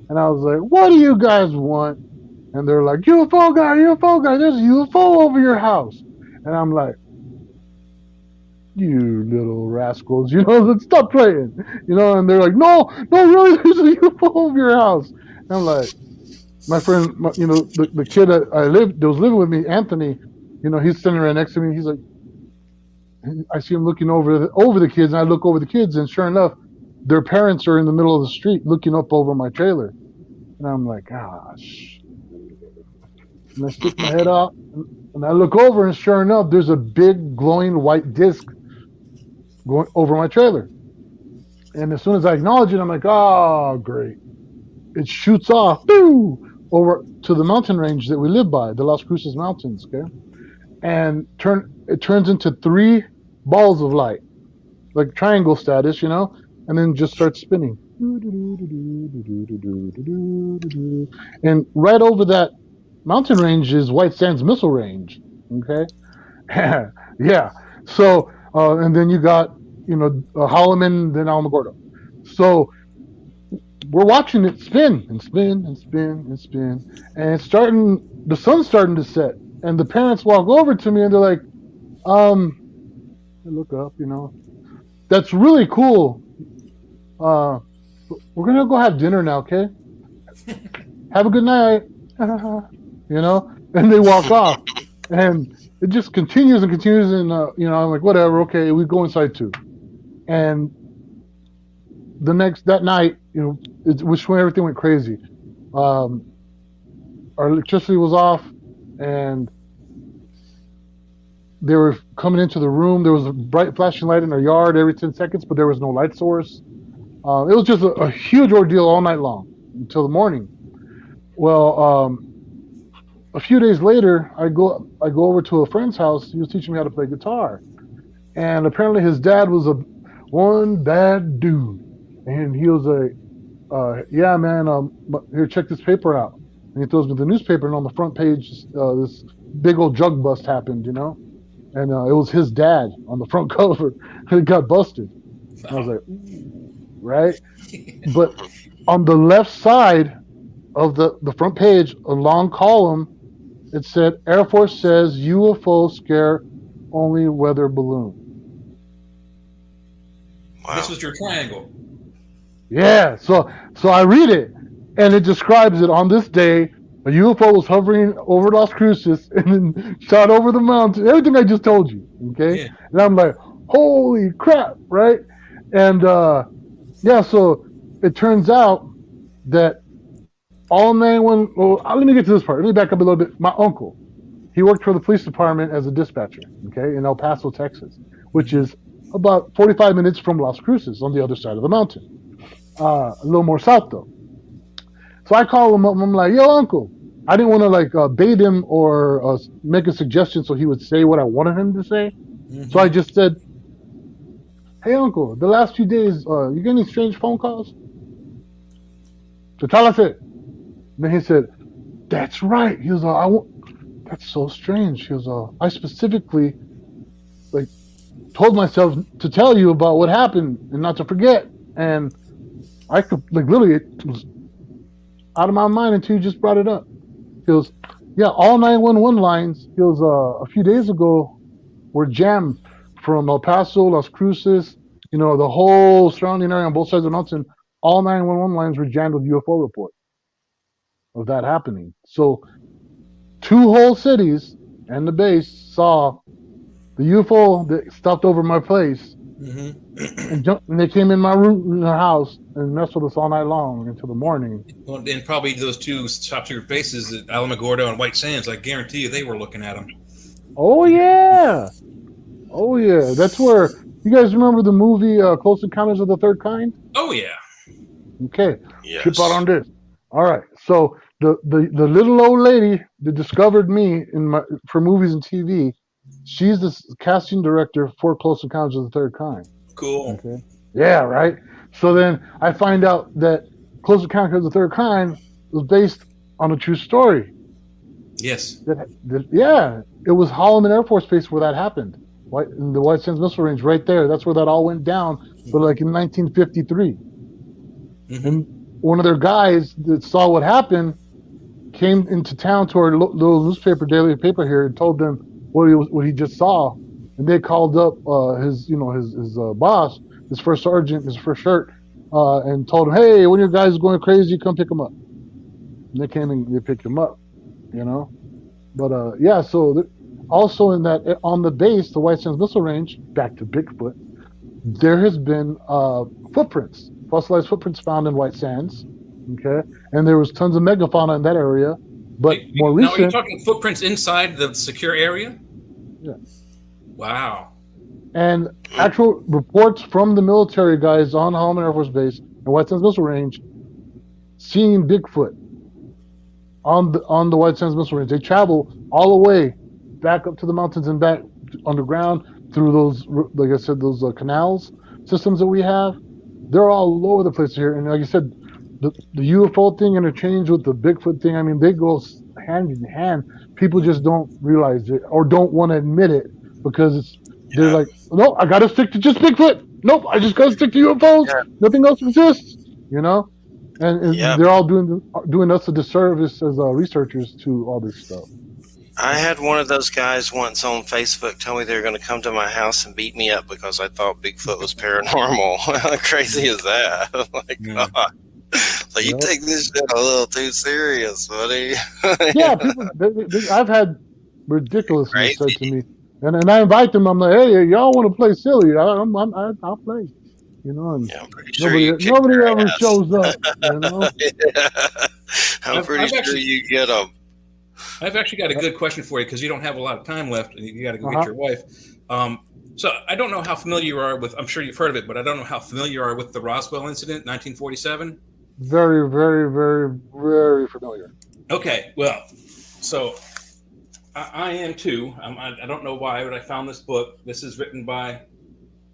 And I was like, what do you guys want? And they're like, UFO guy, there's a UFO over your house. And I'm like, you little rascals, let's stop playing, and they're like, no, really, there's a UFO over your house. And I'm like, my friend, the kid that was living with me, Anthony, he's sitting right next to me. He's like, I see him looking over the kids, and I look over the kids, and sure enough, their parents are in the middle of the street looking up over my trailer. And I'm like, gosh. And I stick my head out, and I look over, and sure enough, there's a big glowing white disc going over my trailer. And as soon as I acknowledge it, I'm like, oh, great. It shoots off over to the mountain range that we live by, the Las Cruces Mountains, okay? And it turns into 3 balls of light, like triangle status, and then just starts spinning. And right over that mountain range is White Sands Missile Range, okay? Yeah. So, and then you got, Holloman, then Alamogordo. So we're watching it spin and spin and spin and spin, and the sun's starting to set, and the parents walk over to me and they're like, I look up, that's really cool. We're gonna go have dinner now, okay? Have a good night. And they walk off, and it just continues and continues, and I'm like, whatever, okay, we go inside too. And that night, which when everything went crazy, our electricity was off, and they were coming into the room. There was a bright flashing light in our yard every 10 seconds, but there was no light source. It was just a huge ordeal all night long until the morning. Well, a few days later, I go over to a friend's house. He was teaching me how to play guitar, and apparently his dad was one bad dude, and he was yeah, man, here, check this paper out. And he throws me the newspaper, and on the front page, this big old drug bust happened, and it was his dad on the front cover, and it got busted. And I was like, right? But on the left side of the front page, a long column, it said, Air Force says UFO scare only weather balloon. Wow. This was your triangle. Yeah, so I read it, and it describes it on this day. A UFO was hovering over Las Cruces and then shot over the mountain. Everything I just told you, okay? Yeah. And I'm like, holy crap, right? And yeah, so it turns out that all 911. Well, let me get to this part. Let me back up a little bit. My uncle, he worked for the police department as a dispatcher, okay, in El Paso, Texas, which is about 45 minutes from Las Cruces on the other side of the mountain. A little more south though. So I call him up and I'm like, yo, uncle. I didn't want to bait him or make a suggestion so he would say what I wanted him to say. Mm-hmm. So I just said, hey, uncle, the last few days, you get any strange phone calls? So tell us it. Then he said, that's right. He was that's so strange. He was I specifically told myself to tell you about what happened and not to forget. And I could literally, it was out of my mind until you just brought it up. He goes, yeah, all 911 lines. He goes, a few days ago were jammed from El Paso, Las Cruces, the whole surrounding area on both sides of the mountain. All 911 lines were jammed with UFO reports of that happening. So 2 whole cities and the base saw the UFO that stopped over my place. Mm-hmm. and they came in my room, in the house, and messed with us all night long until the morning. Well, and probably those 2 top secret bases at Alamogordo and White Sands, I guarantee you they were looking at them. Oh yeah, that's where, you guys remember the movie Close Encounters of the Third Kind? Oh yeah. Okay, yes. Trip out on this. All right, so the little old lady that discovered me for movies and TV, she's the casting director for Close Encounters of the Third Kind. Cool. Okay. Yeah, right. So then I find out that Close Encounters of the Third Kind was based on a true story. Yes. Yeah, it was Holloman Air Force Base where that happened. In the White Sands Missile Range, right there. That's where that all went down. But in 1953, mm-hmm. And one of their guys that saw what happened came into town to our little newspaper, daily paper here, and told them what he just saw, and they called up his boss, his first sergeant, his first shirt, and told him, hey, one of your guys is going crazy, come pick him up. And they came and they picked him up, But yeah, so also in that, on the base, the White Sands Missile Range, back to Bigfoot, there has been fossilized footprints found in White Sands, okay, and there was tons of megafauna in that area. But more recent. Now, are you talking footprints inside the secure area? Yeah. Wow. And actual reports from the military guys on Holloman Air Force Base and White Sands Missile Range seeing Bigfoot on the White Sands Missile Range. They travel all the way back up to the mountains and back underground through those, like I said, those canals systems that we have. They're all over the place here. And like I said, the UFO thing interchanged with the Bigfoot thing. I mean, they go hand in hand. People just don't realize it or don't want to admit it because they're like, no, I got to stick to just Bigfoot. Nope, I just got to stick to UFOs. Yeah. Nothing else exists, you know? And they're all doing us a disservice as researchers to all this stuff. I had one of those guys once on Facebook tell me they were going to come to my house and beat me up because I thought Bigfoot was paranormal. How crazy is that? God. So you take this shit a little too serious, buddy. Yeah, people. I've had ridiculousness said to me, and I invite them. I'm like, hey, y'all want to play silly? I'll play. You know, and I'm pretty sure nobody ever shows up. You know? I'm pretty sure you get them. I've actually got a good question for you because you don't have a lot of time left and you got to go get your wife. So I don't know how familiar you are with, I'm sure you've heard of it, but I don't know how familiar you are with the Roswell incident, 1947. Very, very, very, very familiar. Okay, well, so I am too. I don't know why, but I found this book. This is written by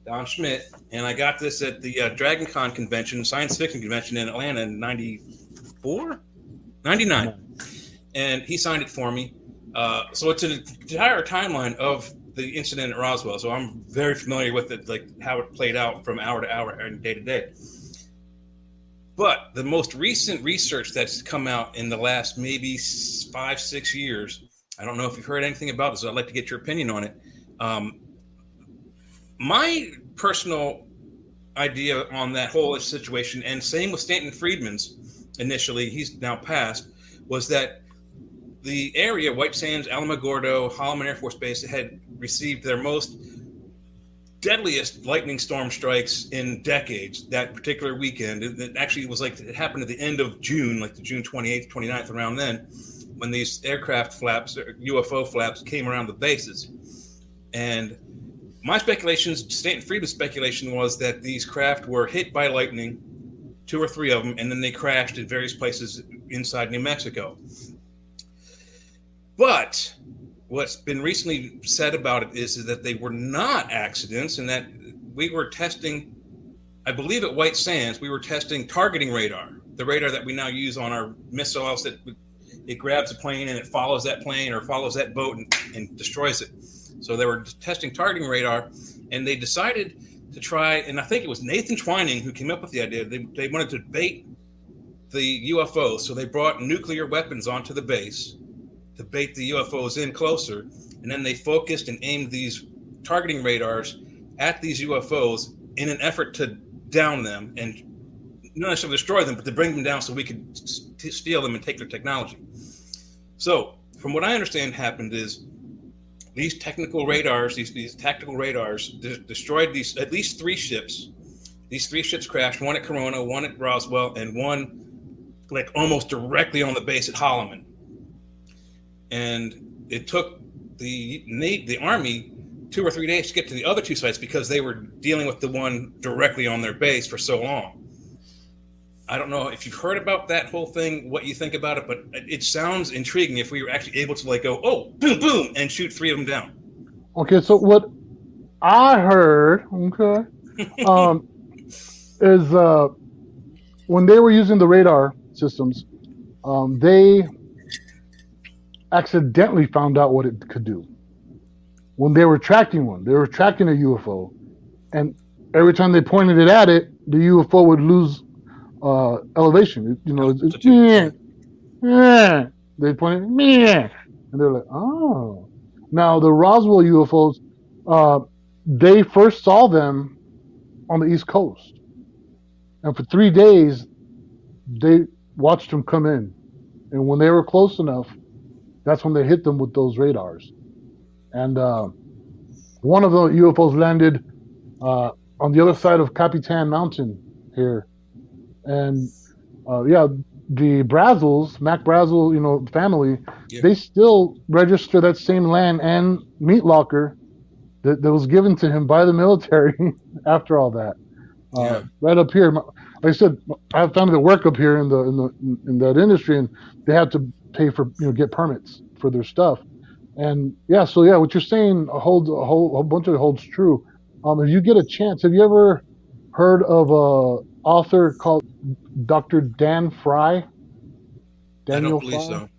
Don Schmidt, and I got this at the Dragon Con convention, science fiction convention in Atlanta in 94? 99. And he signed it for me. So it's an entire timeline of the incident at Roswell. So I'm very familiar with it, like how it played out from hour to hour and day to day. But the most recent research that's come out in the last maybe 5-6 years, I don't know if you've heard anything about this, so I'd like to get your opinion on it. My personal idea on that whole situation, and same with Stanton Friedman's initially, he's now passed, was that the area, White Sands, Alamogordo, Holloman Air Force Base, had received their most deadliest lightning storm strikes in decades that particular weekend. It actually was like it happened at the end of June, like the June 28th, 29th, around then, when these aircraft flaps, UFO flaps, came around the bases. And my speculations, Stanton Friedman's speculation, was that these craft were hit by lightning, 2 or 3 of them, and then they crashed at various places inside New Mexico. But what's been recently said about it is that they were not accidents, and that we were testing, I believe at White Sands, we were testing targeting radar, the radar that we now use on our missiles, that it grabs a plane and it follows that plane or follows that boat and destroys it. So they were testing targeting radar, and they decided to try, and I think it was Nathan Twining who came up with the idea. They wanted to bait the UFOs, so they brought nuclear weapons onto the base to bait the UFOs in closer, and then they focused and aimed these targeting radars at these UFOs in an effort to down them and not necessarily destroy them, but to bring them down so we could steal them and take their technology. So from what I understand happened is these technical radars, these tactical radars destroyed these at least 3 ships. These 3 ships crashed, one at Corona, one at Roswell, and one like almost directly on the base at Holloman. And it took the Army 2 or 3 days to get to the other 2 sites because they were dealing with the one directly on their base for so long. I don't know if you've heard about that whole thing, what you think about it, but it sounds intriguing if we were actually able to like go, oh, boom, boom, and shoot 3 of them down. Okay, so what I heard, is when they were using the radar systems, they accidentally found out what it could do. When they were tracking one, they were tracking a UFO, and every time they pointed it at it, the UFO would lose elevation. They pointed, and they're like, oh. Now the Roswell UFOs, they first saw them on the East Coast, and for 3 days, they watched them come in, and when they were close enough, that's when they hit them with those radars. And one of the UFOs landed on the other side of Capitan Mountain here. And the Brazzles, Mac Brazzle, family, they still register that same land and meat locker that was given to him by the military after all that. Right up here, like I said, I have family that work up here in that industry, and they have to pay for get permits for their stuff. And what you're saying holds a whole bunch of it holds true. If you get a chance, have you ever heard of a author called Dr. Dan Fry? Daniel I don't believe Fry? so.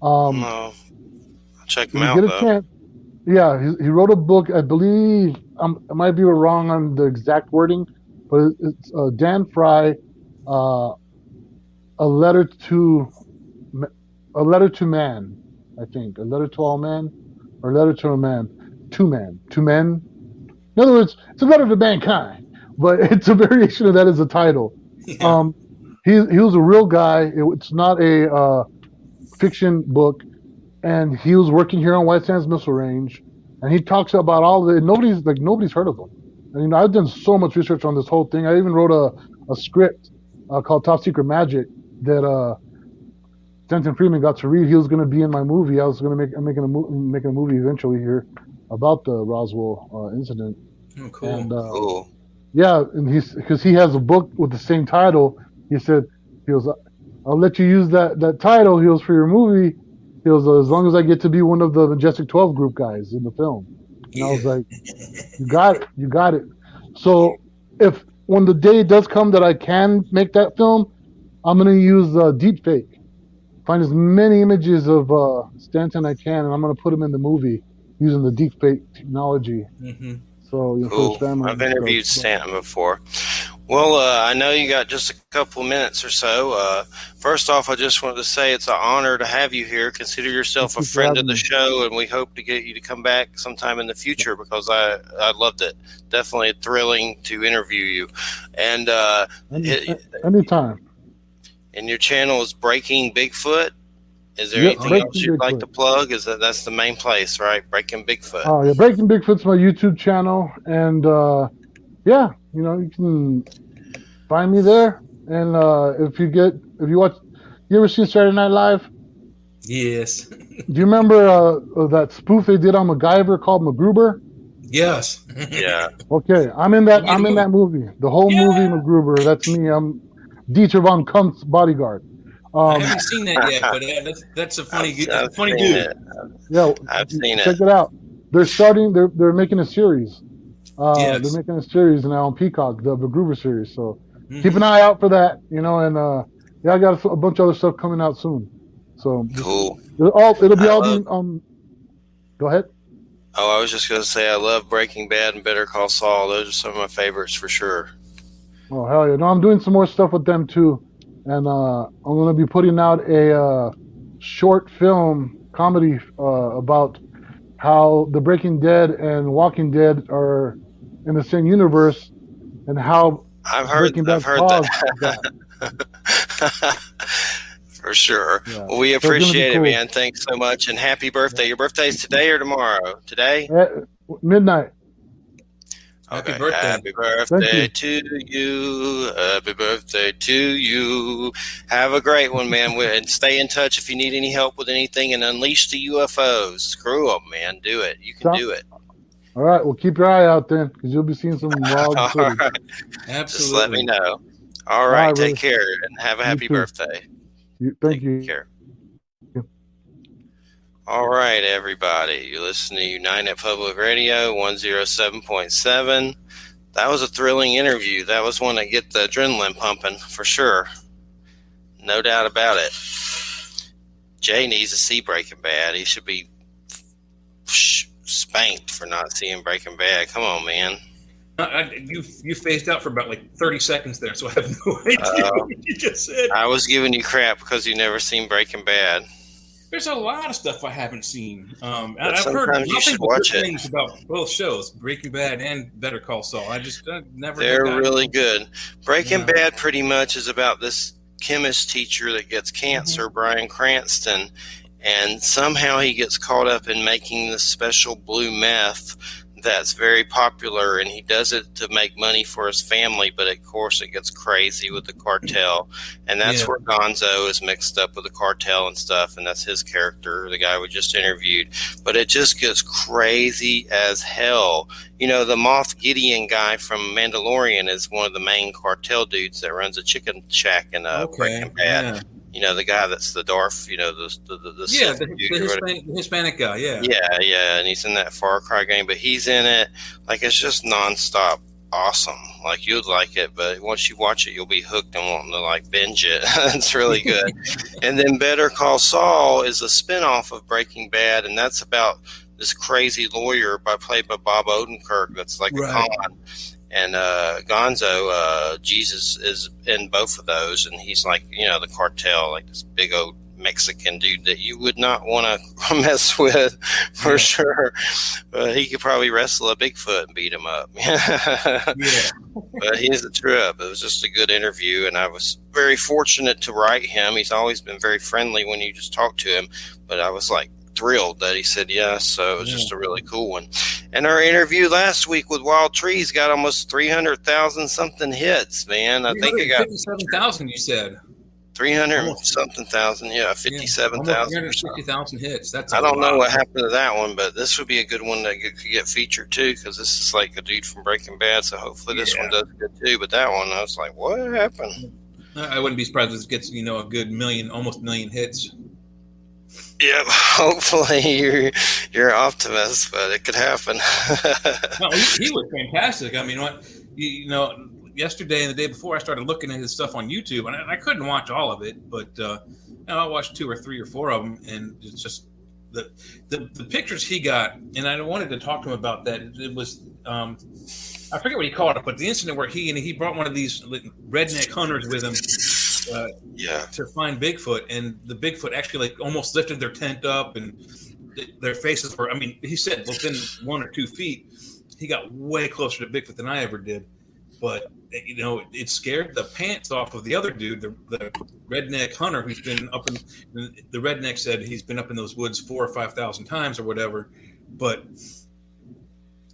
No, I'll check If him you out get a though. chance, he wrote a book. I believe I might be wrong on the exact wording, but it's Dan Fry, a letter to man. I think a letter to all men, or a letter to a man, to men. In other words, it's a letter to mankind, but it's a variation of that as a title. Yeah. He was a real guy. It's not a fiction book, and he was working here on White Sands Missile Range, and he talks about all the nobody's heard of him. And I've done so much research on this whole thing. I even wrote a script called Top Secret Magic that Stanton Friedman got to read. He was going to be in my movie. I was going to making a movie eventually here about the Roswell incident. Oh, cool. And Cool. yeah, and because he has a book with the same title. He said, I'll let you use that title. He goes, for your movie. He goes, as long as I get to be one of the Majestic 12 group guys in the film. And I was like, you got it. So when the day does come that I can make that film, I'm going to use deep fake. Find as many images of Stanton I can, and I'm going to put them in the movie using the deep fake technology. Mm-hmm. So for Cool. his family. I've interviewed Stanton before. Well, I know you got just a couple of minutes or so. First off, I just wanted to say it's an honor to have you here. Consider yourself a friend of the show, and we hope to get you to come back sometime in the future because I loved it. Definitely thrilling to interview you. And anytime. And your channel is Breaking Bigfoot. Is there anything else you'd like to plug? That's the main place, right? Breaking Bigfoot. Oh yeah, Breaking Bigfoot's my YouTube channel, and you can find me there. And if you watch, you ever seen Saturday Night Live? Yes. Do you remember that spoof they did on MacGyver called MacGruber? Yes. Yeah. Okay, I'm in that movie. The whole movie MacGruber. That's me. I'm Dieter von Kumpf's bodyguard. I haven't seen that yet, but that's a funny dude. Yeah, I've seen it. Check it out. They're making a series. They're making a series now on Peacock, the MacGruber series. So keep an eye out for that. And I got a bunch of other stuff coming out soon. So cool. It'll be Go ahead. Oh, I was just gonna say I love Breaking Bad and Better Call Saul. Those are some of my favorites for sure. Oh hell yeah! No, I'm doing some more stuff with them too, and I'm gonna be putting out a short film comedy about how the Breaking Dead and Walking Dead are in the same universe, and how Breaking Bad caused that. For sure. Yeah. Well, we appreciate it, man. Thanks so much, and happy birthday. Your birthday's today or tomorrow? Today? Midnight. Okay. Happy birthday. Happy birthday to you. Happy birthday to you. Have a great one, man. And stay in touch if you need any help with anything, and unleash the UFOs. Screw them, man. Do it. You can do it. All right. Well, keep your eye out then, because you'll be seeing some wild footage. Right. Absolutely. Just let me know. All right. Take care, and have a happy birthday. Thank you. Take care. All right, everybody. You listen to United Public Radio 107.7. That was a thrilling interview. That was one that get the adrenaline pumping for sure. No doubt about it. Jay needs to see Breaking Bad. He should be spanked for not seeing Breaking Bad. Come on, man. You phased out for about 30 seconds there, so I have no idea what you just said. I was giving you crap because you never seen Breaking Bad. There's a lot of stuff I haven't seen. I've heard nothing but good things about both shows, Breaking Bad and Better Call Saul. I never. They're really good. Breaking Bad pretty much is about this chemist teacher that gets cancer, Bryan Cranston, and somehow he gets caught up in making this special blue meth that's very popular, and he does it to make money for his family, but of course it gets crazy with the cartel, and that's where Gonzo is mixed up with the cartel and stuff, and that's his character, the guy we just interviewed. But it just gets crazy as hell. You know, the Moff Gideon guy from Mandalorian is one of the main cartel dudes that runs a chicken shack in Breaking Bad. Yeah. You know, the guy that's the Darth, you know, the Hispanic guy, yeah, and he's in that Far Cry game, but he's in it. Like, it's just nonstop awesome. Like, you'd like it, but once you watch it, you'll be hooked and wanting to, like, binge it. It's really good. And then Better Call Saul is a spinoff of Breaking Bad, and that's about this crazy lawyer played by Bob Odenkirk that's like a con. And Gonzo, Jesus, is in both of those, and he's like, you know, the cartel, like this big old Mexican dude that you would not want to mess with for sure. But he could probably wrestle a Bigfoot and beat him up. But he's a trip. It was just a good interview, and I was very fortunate to write him. He's always been very friendly when you just talk to him, but I was like thrilled that he said yes, so it was just a really cool one. And our interview last week with Wild Trees got almost 300,000 something hits, man. I think it got 57,000. You said 300 something thousand, 57,000. 350,000 hits. That's I don't know what happened to that one, but this would be a good one that could get featured too, because this is like a dude from Breaking Bad, so hopefully this one does good too. But that one, I was like, what happened? I wouldn't be surprised if it gets, you know, a good almost million hits. Yep, hopefully you're an optimist, but it could happen. No, he was fantastic. I mean, you know, yesterday and the day before, I started looking at his stuff on YouTube, and I couldn't watch all of it, but you know, I watched 2 or 3 or 4 of them, and it's just the pictures he got. And I wanted to talk to him about that. It was I forget what he called it, but the incident where he brought one of these redneck hunters with him. To find Bigfoot, and the Bigfoot actually like almost lifted their tent up, and their faces were, I mean, he said within 1 or 2 feet. He got way closer to Bigfoot than I ever did, but you know, it scared the pants off of the other dude, the redneck hunter, who's been up in, the redneck said he's been up in those woods 4,000 or 5,000 times or whatever, but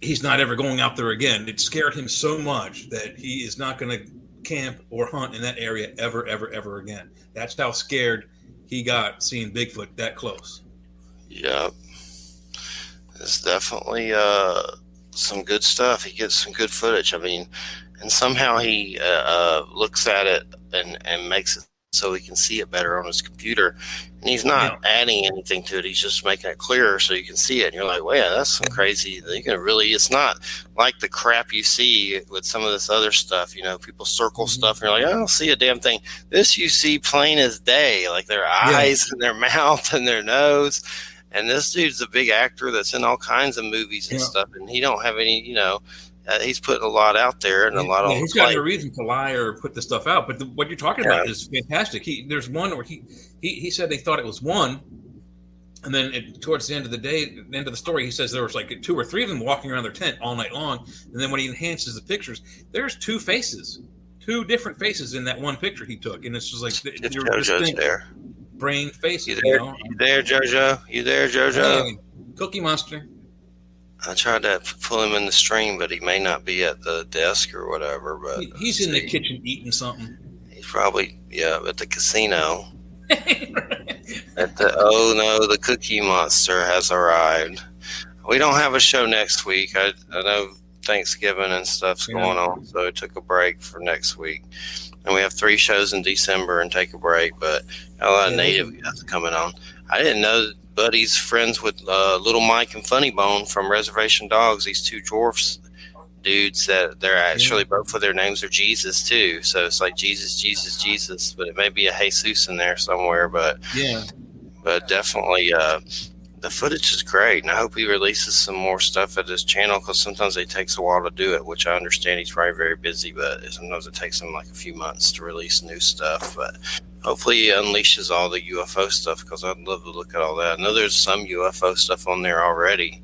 he's not ever going out there again. It scared him so much that he is not going to camp or hunt in that area ever again. That's how scared he got seeing Bigfoot that close. Yep. It's definitely some good stuff. He gets some good footage. I mean, and somehow he looks at it and makes it so he can see it better on his computer. And he's not adding anything to it. He's just making it clearer so you can see it. And you're like, well, yeah, that's some crazy. You can really, it's not like the crap you see with some of this other stuff. You know, people circle stuff and you're like, I don't see a damn thing. This you see plain as day, like their eyes and their mouth and their nose. And this dude's a big actor that's in all kinds of movies and stuff. And he don't have any, you know, he's putting a lot out there and a lot on. He's got no reason to lie or put the stuff out. But what you're talking about is fantastic. There's one where he said they thought it was one, and then towards the end of the day, the end of the story, he says there was like 2 or 3 of them walking around their tent all night long. And then when he enhances the pictures, there's 2 faces, 2 different faces in that one picture he took, and it's just like you're just there. Brain faces. You there, JoJo? You there, JoJo? Hey, Cookie Monster. I tried to pull him in the stream, but he may not be at the desk or whatever. But he's in the kitchen eating something. He's probably at the casino. The Cookie Monster has arrived. We don't have a show next week. I know Thanksgiving and stuff's going on, so I took a break for next week. And we have 3 shows in December and take a break, but got a lot of native guys coming on. I didn't know that Buddy's friends with Little Mike and Funny Bone from Reservation Dogs, these 2 dwarfs dudes that they're actually both of their names are Jesus too. So it's like Jesus, but it may be a Jesus in there somewhere. But definitely the footage is great, and I hope he releases some more stuff at his channel, because sometimes it takes a while to do it, which I understand he's very, very busy, but sometimes it takes him like a few months to release new stuff. But hopefully he unleashes all the UFO stuff, because I'd love to look at all that. I know there's some UFO stuff on there already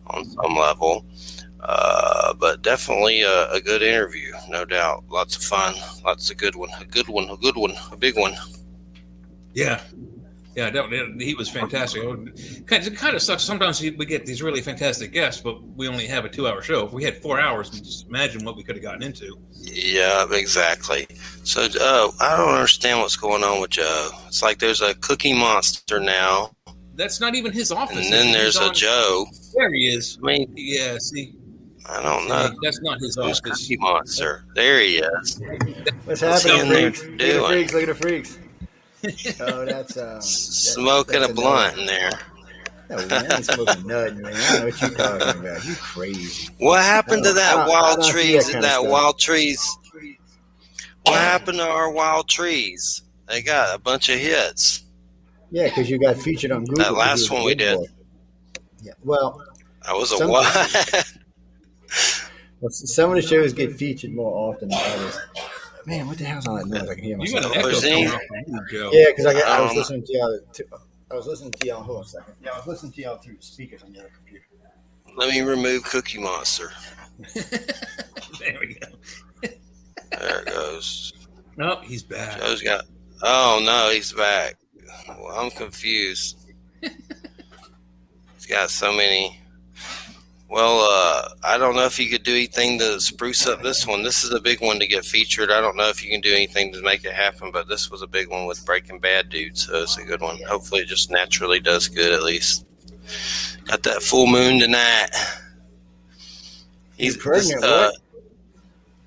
on some level. But definitely a good interview, no doubt. Lots of fun, lots of good one, a big one. Yeah, he was fantastic. It kind of sucks. Sometimes we get these really fantastic guests, but we only have a 2-hour show. If we had 4 hours, just imagine what we could have gotten into. Yeah, exactly. So I don't understand what's going on with Joe. It's like there's a Cookie Monster now. That's not even his office. And then there's a Joe. There he is. I mean, yeah, see. I don't know. That's not his office. Cookie Monster. There he is. What's happening, freaks? Look at the freaks. Oh, that's smoking a blunt in there. No, man, I ain't smoking nothing, man. I don't know what you're talking about. You crazy. What happened to that wild trees? Wild trees. What happened to our wild trees? They got a bunch of hits. Yeah, because you got featured on Google. That last one we did. Yeah, well, that was a what? Well, some of the shows get featured more often than others. Man, what the hell's on that noise? I can hear myself. You got an echo. Yeah, because I was listening to y'all. I was listening to y'all. Hold on a second. Yeah, I was listening to y'all through speakers on the other computer. Let me remove Cookie Monster. There we go. There it goes. No, he's back. Joe's got. Oh no, he's back. Well, I'm confused. He's got so many. Well, I don't know if you could do anything to spruce up this one. This is a big one to get featured. I don't know if you can do anything to make it happen, but this was a big one with Breaking Bad dude, so it's a good one. Hopefully it just naturally does good at least. Got that full moon tonight. He's pregnant.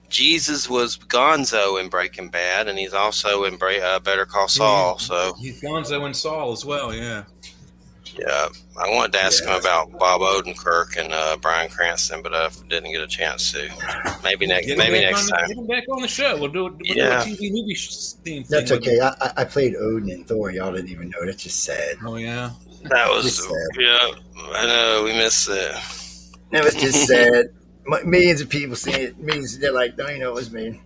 Jesus was Gonzo in Breaking Bad, and he's also in Better Call Saul. So he's Gonzo and Saul as well, yeah. Yeah, I wanted to ask him about Bob Odenkirk and Bryan Cranston, but I didn't get a chance to. Maybe next time. Get him back on the show. We'll do a TV movie theme. That's okay. I played Odin in Thor. Y'all didn't even know. That's just sad. Oh yeah, that was yeah. I know we missed it. That was just sad. Millions of people see it. Millions. They're like, don't you know it was me?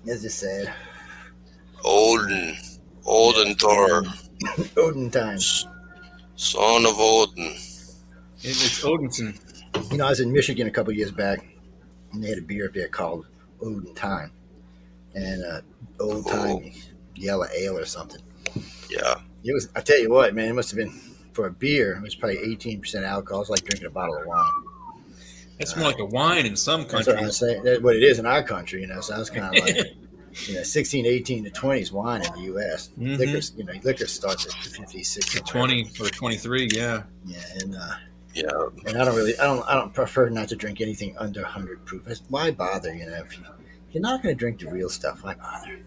It's just sad. Odin Thor. Odin times. Son of Odin. It's Odinson. You know, I was in Michigan a couple of years back, and they had a beer up there called Odin Time, and old timey yellow ale or something. Yeah. It was. I tell you what, man, it must have been for a beer. It was probably 18% alcohol. It's like drinking a bottle of wine. It's more like a wine in some countries. That's what I'm saying. That's what it is in our country, you know. So I was kind of like. 16, 18 to 20s wine in the U.S. Mm-hmm. Liquor starts at 50, 60, 20 or 23, yeah. Yeah, and and I don't prefer not to drink anything under 100 proof. Why bother? You know, if you're not going to drink the real stuff, why bother?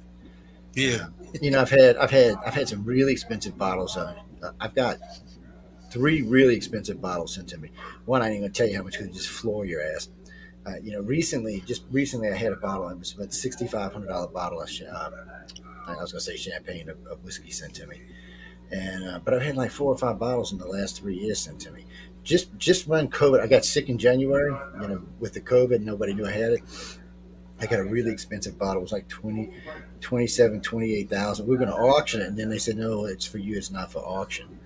Yeah. You know, I've had some really expensive bottles. I've got 3 really expensive bottles sent to me. One I ain't going to tell you how much because it just floor your ass. Recently, I had a bottle. It was about $6,500 bottle of, I was going to say champagne of whiskey sent to me, and but I've had like 4 or 5 bottles in the last 3 years sent to me. Just when COVID, I got sick in January. You know, with the COVID, nobody knew I had it. I got a really expensive bottle. It was like 28,000. We were going to auction it, and then they said, no, it's for you. It's not for auction.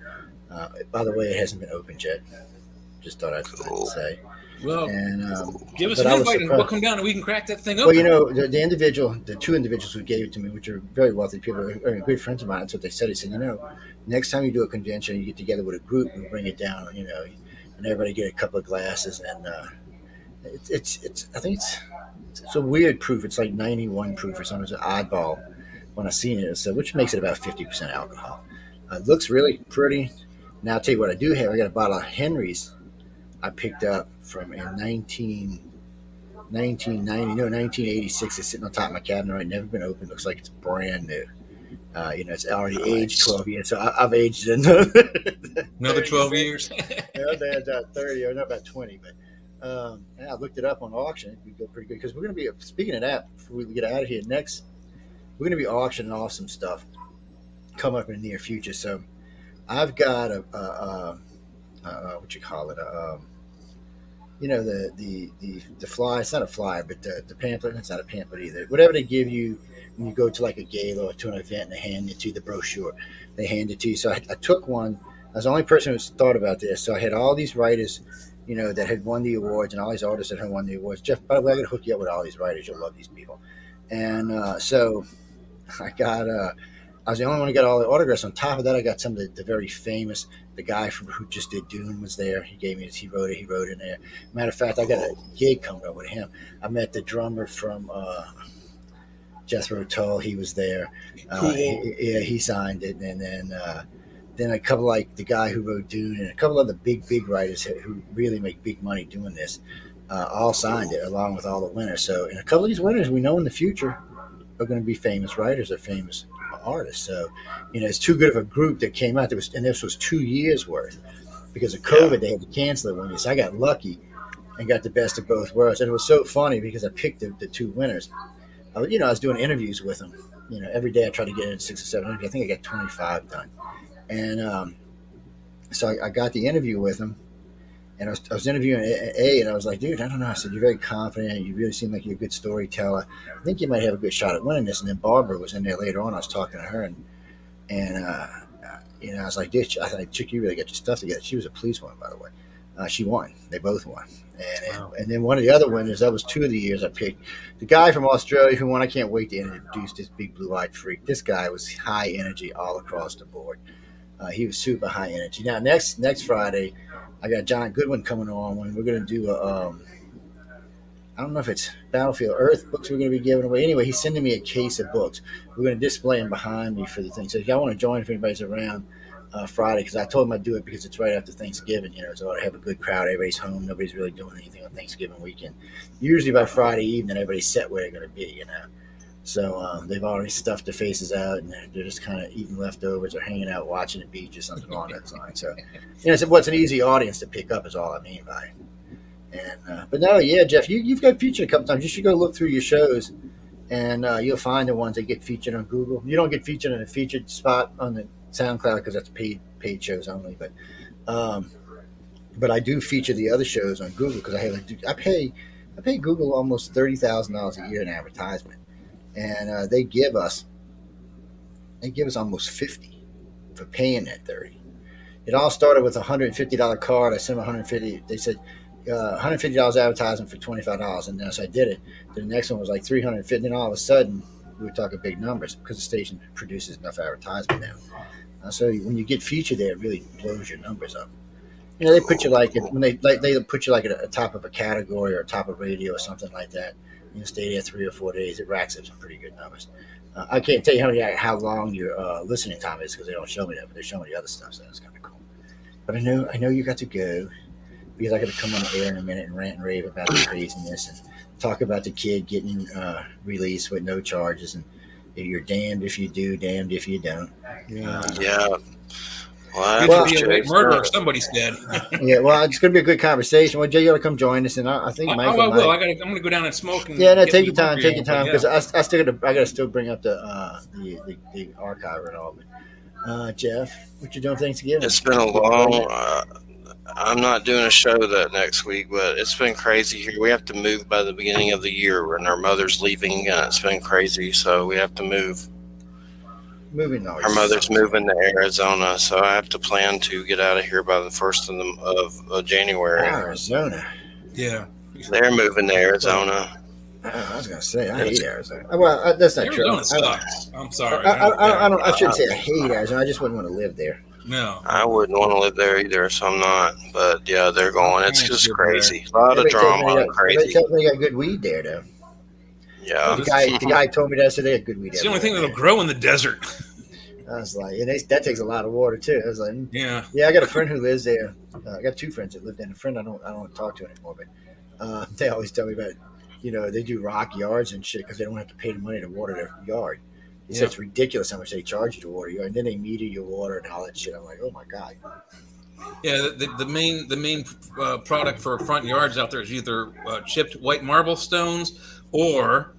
By the way, it hasn't been opened yet. Just thought I'd say. Well, and, give us an invite and we'll come down and we can crack that thing open. Well, you know, the 2 individuals who gave it to me, which are very wealthy people, are good friends of mine, that's what they said. They said, you know, next time you do a convention, you get together with a group and bring it down, you know, and everybody get a couple of glasses. And I think it's a weird proof. It's like 91 proof or something. It's an oddball when I seen it, so which makes it about 50% alcohol. It looks really pretty. Now, I'll tell you what I do have. I got a bottle of Henry's I picked up from in 1986. It's sitting on top of my cabinet right. Never been opened. Looks like it's brand new. You know, it's already aged 12 years. So I've aged it another 12 years. About 30 or not about 20. But I looked it up on auction. We go pretty good because we're going to be speaking of that before we get out of here. Next, we're going to be auctioning off some stuff coming up in the near future. So I've got what you call it? You know, the fly. It's not a flyer, but the pamphlet. It's not a pamphlet either. Whatever they give you when you go to like a gala or to an event, and they hand it to you, the brochure. They hand it to you. So I took one. I was the only person who's thought about this. So I had all these writers, you know, that had won the awards, and all these artists that had won the awards. Jeff, by the way, I got to hook you up with all these writers. You'll love these people. And so I got I was the only one who got all the autographs. On top of that, I got some of the very famous. The guy who just did Dune was there. He gave me his. He wrote in there. Matter of fact, I got a gig coming up with him. I met the drummer from Jethro Tull. He was there. Cool. He signed it, and then a couple like the guy who wrote Dune and a couple other big writers who really make big money doing this, all signed it along with all the winners. So, and a couple of these winners we know in the future are going to be famous writers or famous artists. So, it's too good of a group that came out. And this was 2 years worth because of COVID. They had to cancel it one year. So I got lucky and got the best of both worlds. And it was so funny because I picked the two winners. I was doing interviews with them. Every day I tried to get in 6 or 7 interviews. I think I got 25 done. And so I got the interview with him. And I was interviewing A, and I was like, dude, I don't know. I said, you're very confident. You really seem like you're a good storyteller. I think you might have a good shot at winning this. And then Barbara was in there later on. I was talking to her, and I was like, dude, I thought, Chick, you really got your stuff together. She was a police woman, by the way. She won. They both won. And then one of the other winners, that was 2 of the years I picked. The guy from Australia who won, I can't wait to introduce this big blue-eyed freak. This guy was high energy all across the board. He was super high energy. Now, next Friday, I got John Goodwin coming on when we're going to do I don't know if it's Battlefield Earth books we're going to be giving away. Anyway, he's sending me a case of books. We're going to display them behind me for the thing. So if y'all want to join, if anybody's around Friday, because I told him I'd do it because it's right after Thanksgiving, so I have a good crowd. Everybody's home. Nobody's really doing anything on Thanksgiving weekend. Usually by Friday evening, everybody's set where they're going to be, So they've already stuffed their faces out, and they're just kind of eating leftovers or hanging out watching the beach or something along that line. So, it's an easy audience to pick up is all I mean by it. And but no, yeah, Jeff, you've got featured a couple times. You should go look through your shows, and you'll find the ones that get featured on Google. You don't get featured in a featured spot on the SoundCloud because that's paid shows only. But I do feature the other shows on Google because I pay Google almost $30,000 a year in advertisement. And they give us almost 50 for paying that 30. It all started with a $150 card. I sent them $150. They said $150 advertising for $25, and then as I did it, the next one was like $350. And then all of a sudden, we were talking big numbers because the station produces enough advertisement now. So when you get featured there, it really blows your numbers up. They put you they put you like at the top of a category or top of radio or something like that. Stay there 3 or 4 days. It racks up some pretty good numbers. I can't tell you how long your listening time is because they don't show me that, but they show me the other stuff, so that's kind of cool. But I know you got to go because I got to come on the air in a minute and rant and rave about the craziness and talk about the kid getting released with no charges, and you're damned if you do, damned if you don't. Yeah. Well, be a murderer. Somebody's dead. Yeah, well, it's going to be a good conversation. Well, Jay, you ought to come join us, and I think Mike. I will. I'm going to go down and smoke. And take your time. Take your time, because I got to still bring up the archive and all. But Jeff, what you doing Thanksgiving? It's been a long. I'm not doing a show that next week, but it's been crazy here. We have to move by the beginning of the year, and our mother's leaving. It's been crazy, so we have to move. Moving on. Our mother's moving to Arizona, so I have to plan to get out of here by the 1st of January. Arizona. Yeah. They're moving to Arizona. I was gonna say I hate Arizona. Well, that's not Arizona true. Sucks. I'm sorry. I shouldn't say I hate Arizona. I just wouldn't want to live there. No, I wouldn't want to live there either, so I'm not. But yeah, they're going. It's just crazy. A lot of drama. Crazy. They got good weed there, though. Yeah. The guy told me that, so they had good weed. It's the only thing that'll grow in the desert. I was like, that takes a lot of water too. I was like, yeah. I got a friend who lives there. I got 2 friends that live there. And a friend I don't talk to anymore, but they always tell me about, they do rock yards and shit because they don't have to pay the money to water their yard. He said it's ridiculous how much they charge you to water your yard, and then they meter your water and all that shit. I'm like, oh my god. Yeah, the main product for front yards out there is either chipped white marble stones or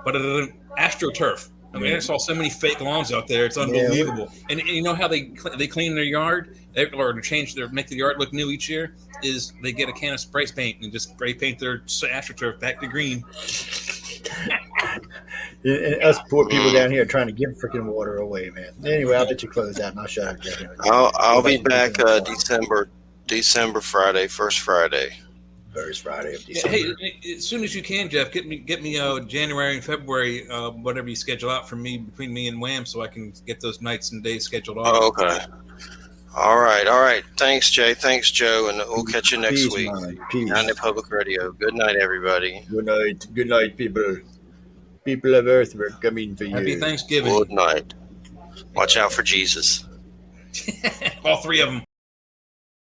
AstroTurf. I mean, I saw so many fake lawns out there; it's unbelievable. And you know how they clean their yard or to make the yard look new each year is they get a can of spray paint and just spray paint their AstroTurf back to green. And us poor people down here trying to give freaking water away, man. Anyway, I'll let you close out and I'll shut up. I'll be back December Friday, first Friday. first Friday of Yeah, December. hey, as soon as you can, Jeff, get me January and February, whatever you schedule out for me between me and Wham, so I can get those nights and days scheduled off. Oh, okay. All right. Thanks, Jay. Thanks, Joe, and we'll catch you next Peace, week man. Peace. on the Public Radio. Good night, everybody. Good night, people. People of Earth, we're coming for you. Happy Thanksgiving. Good night. Watch out for Jesus. All three of them.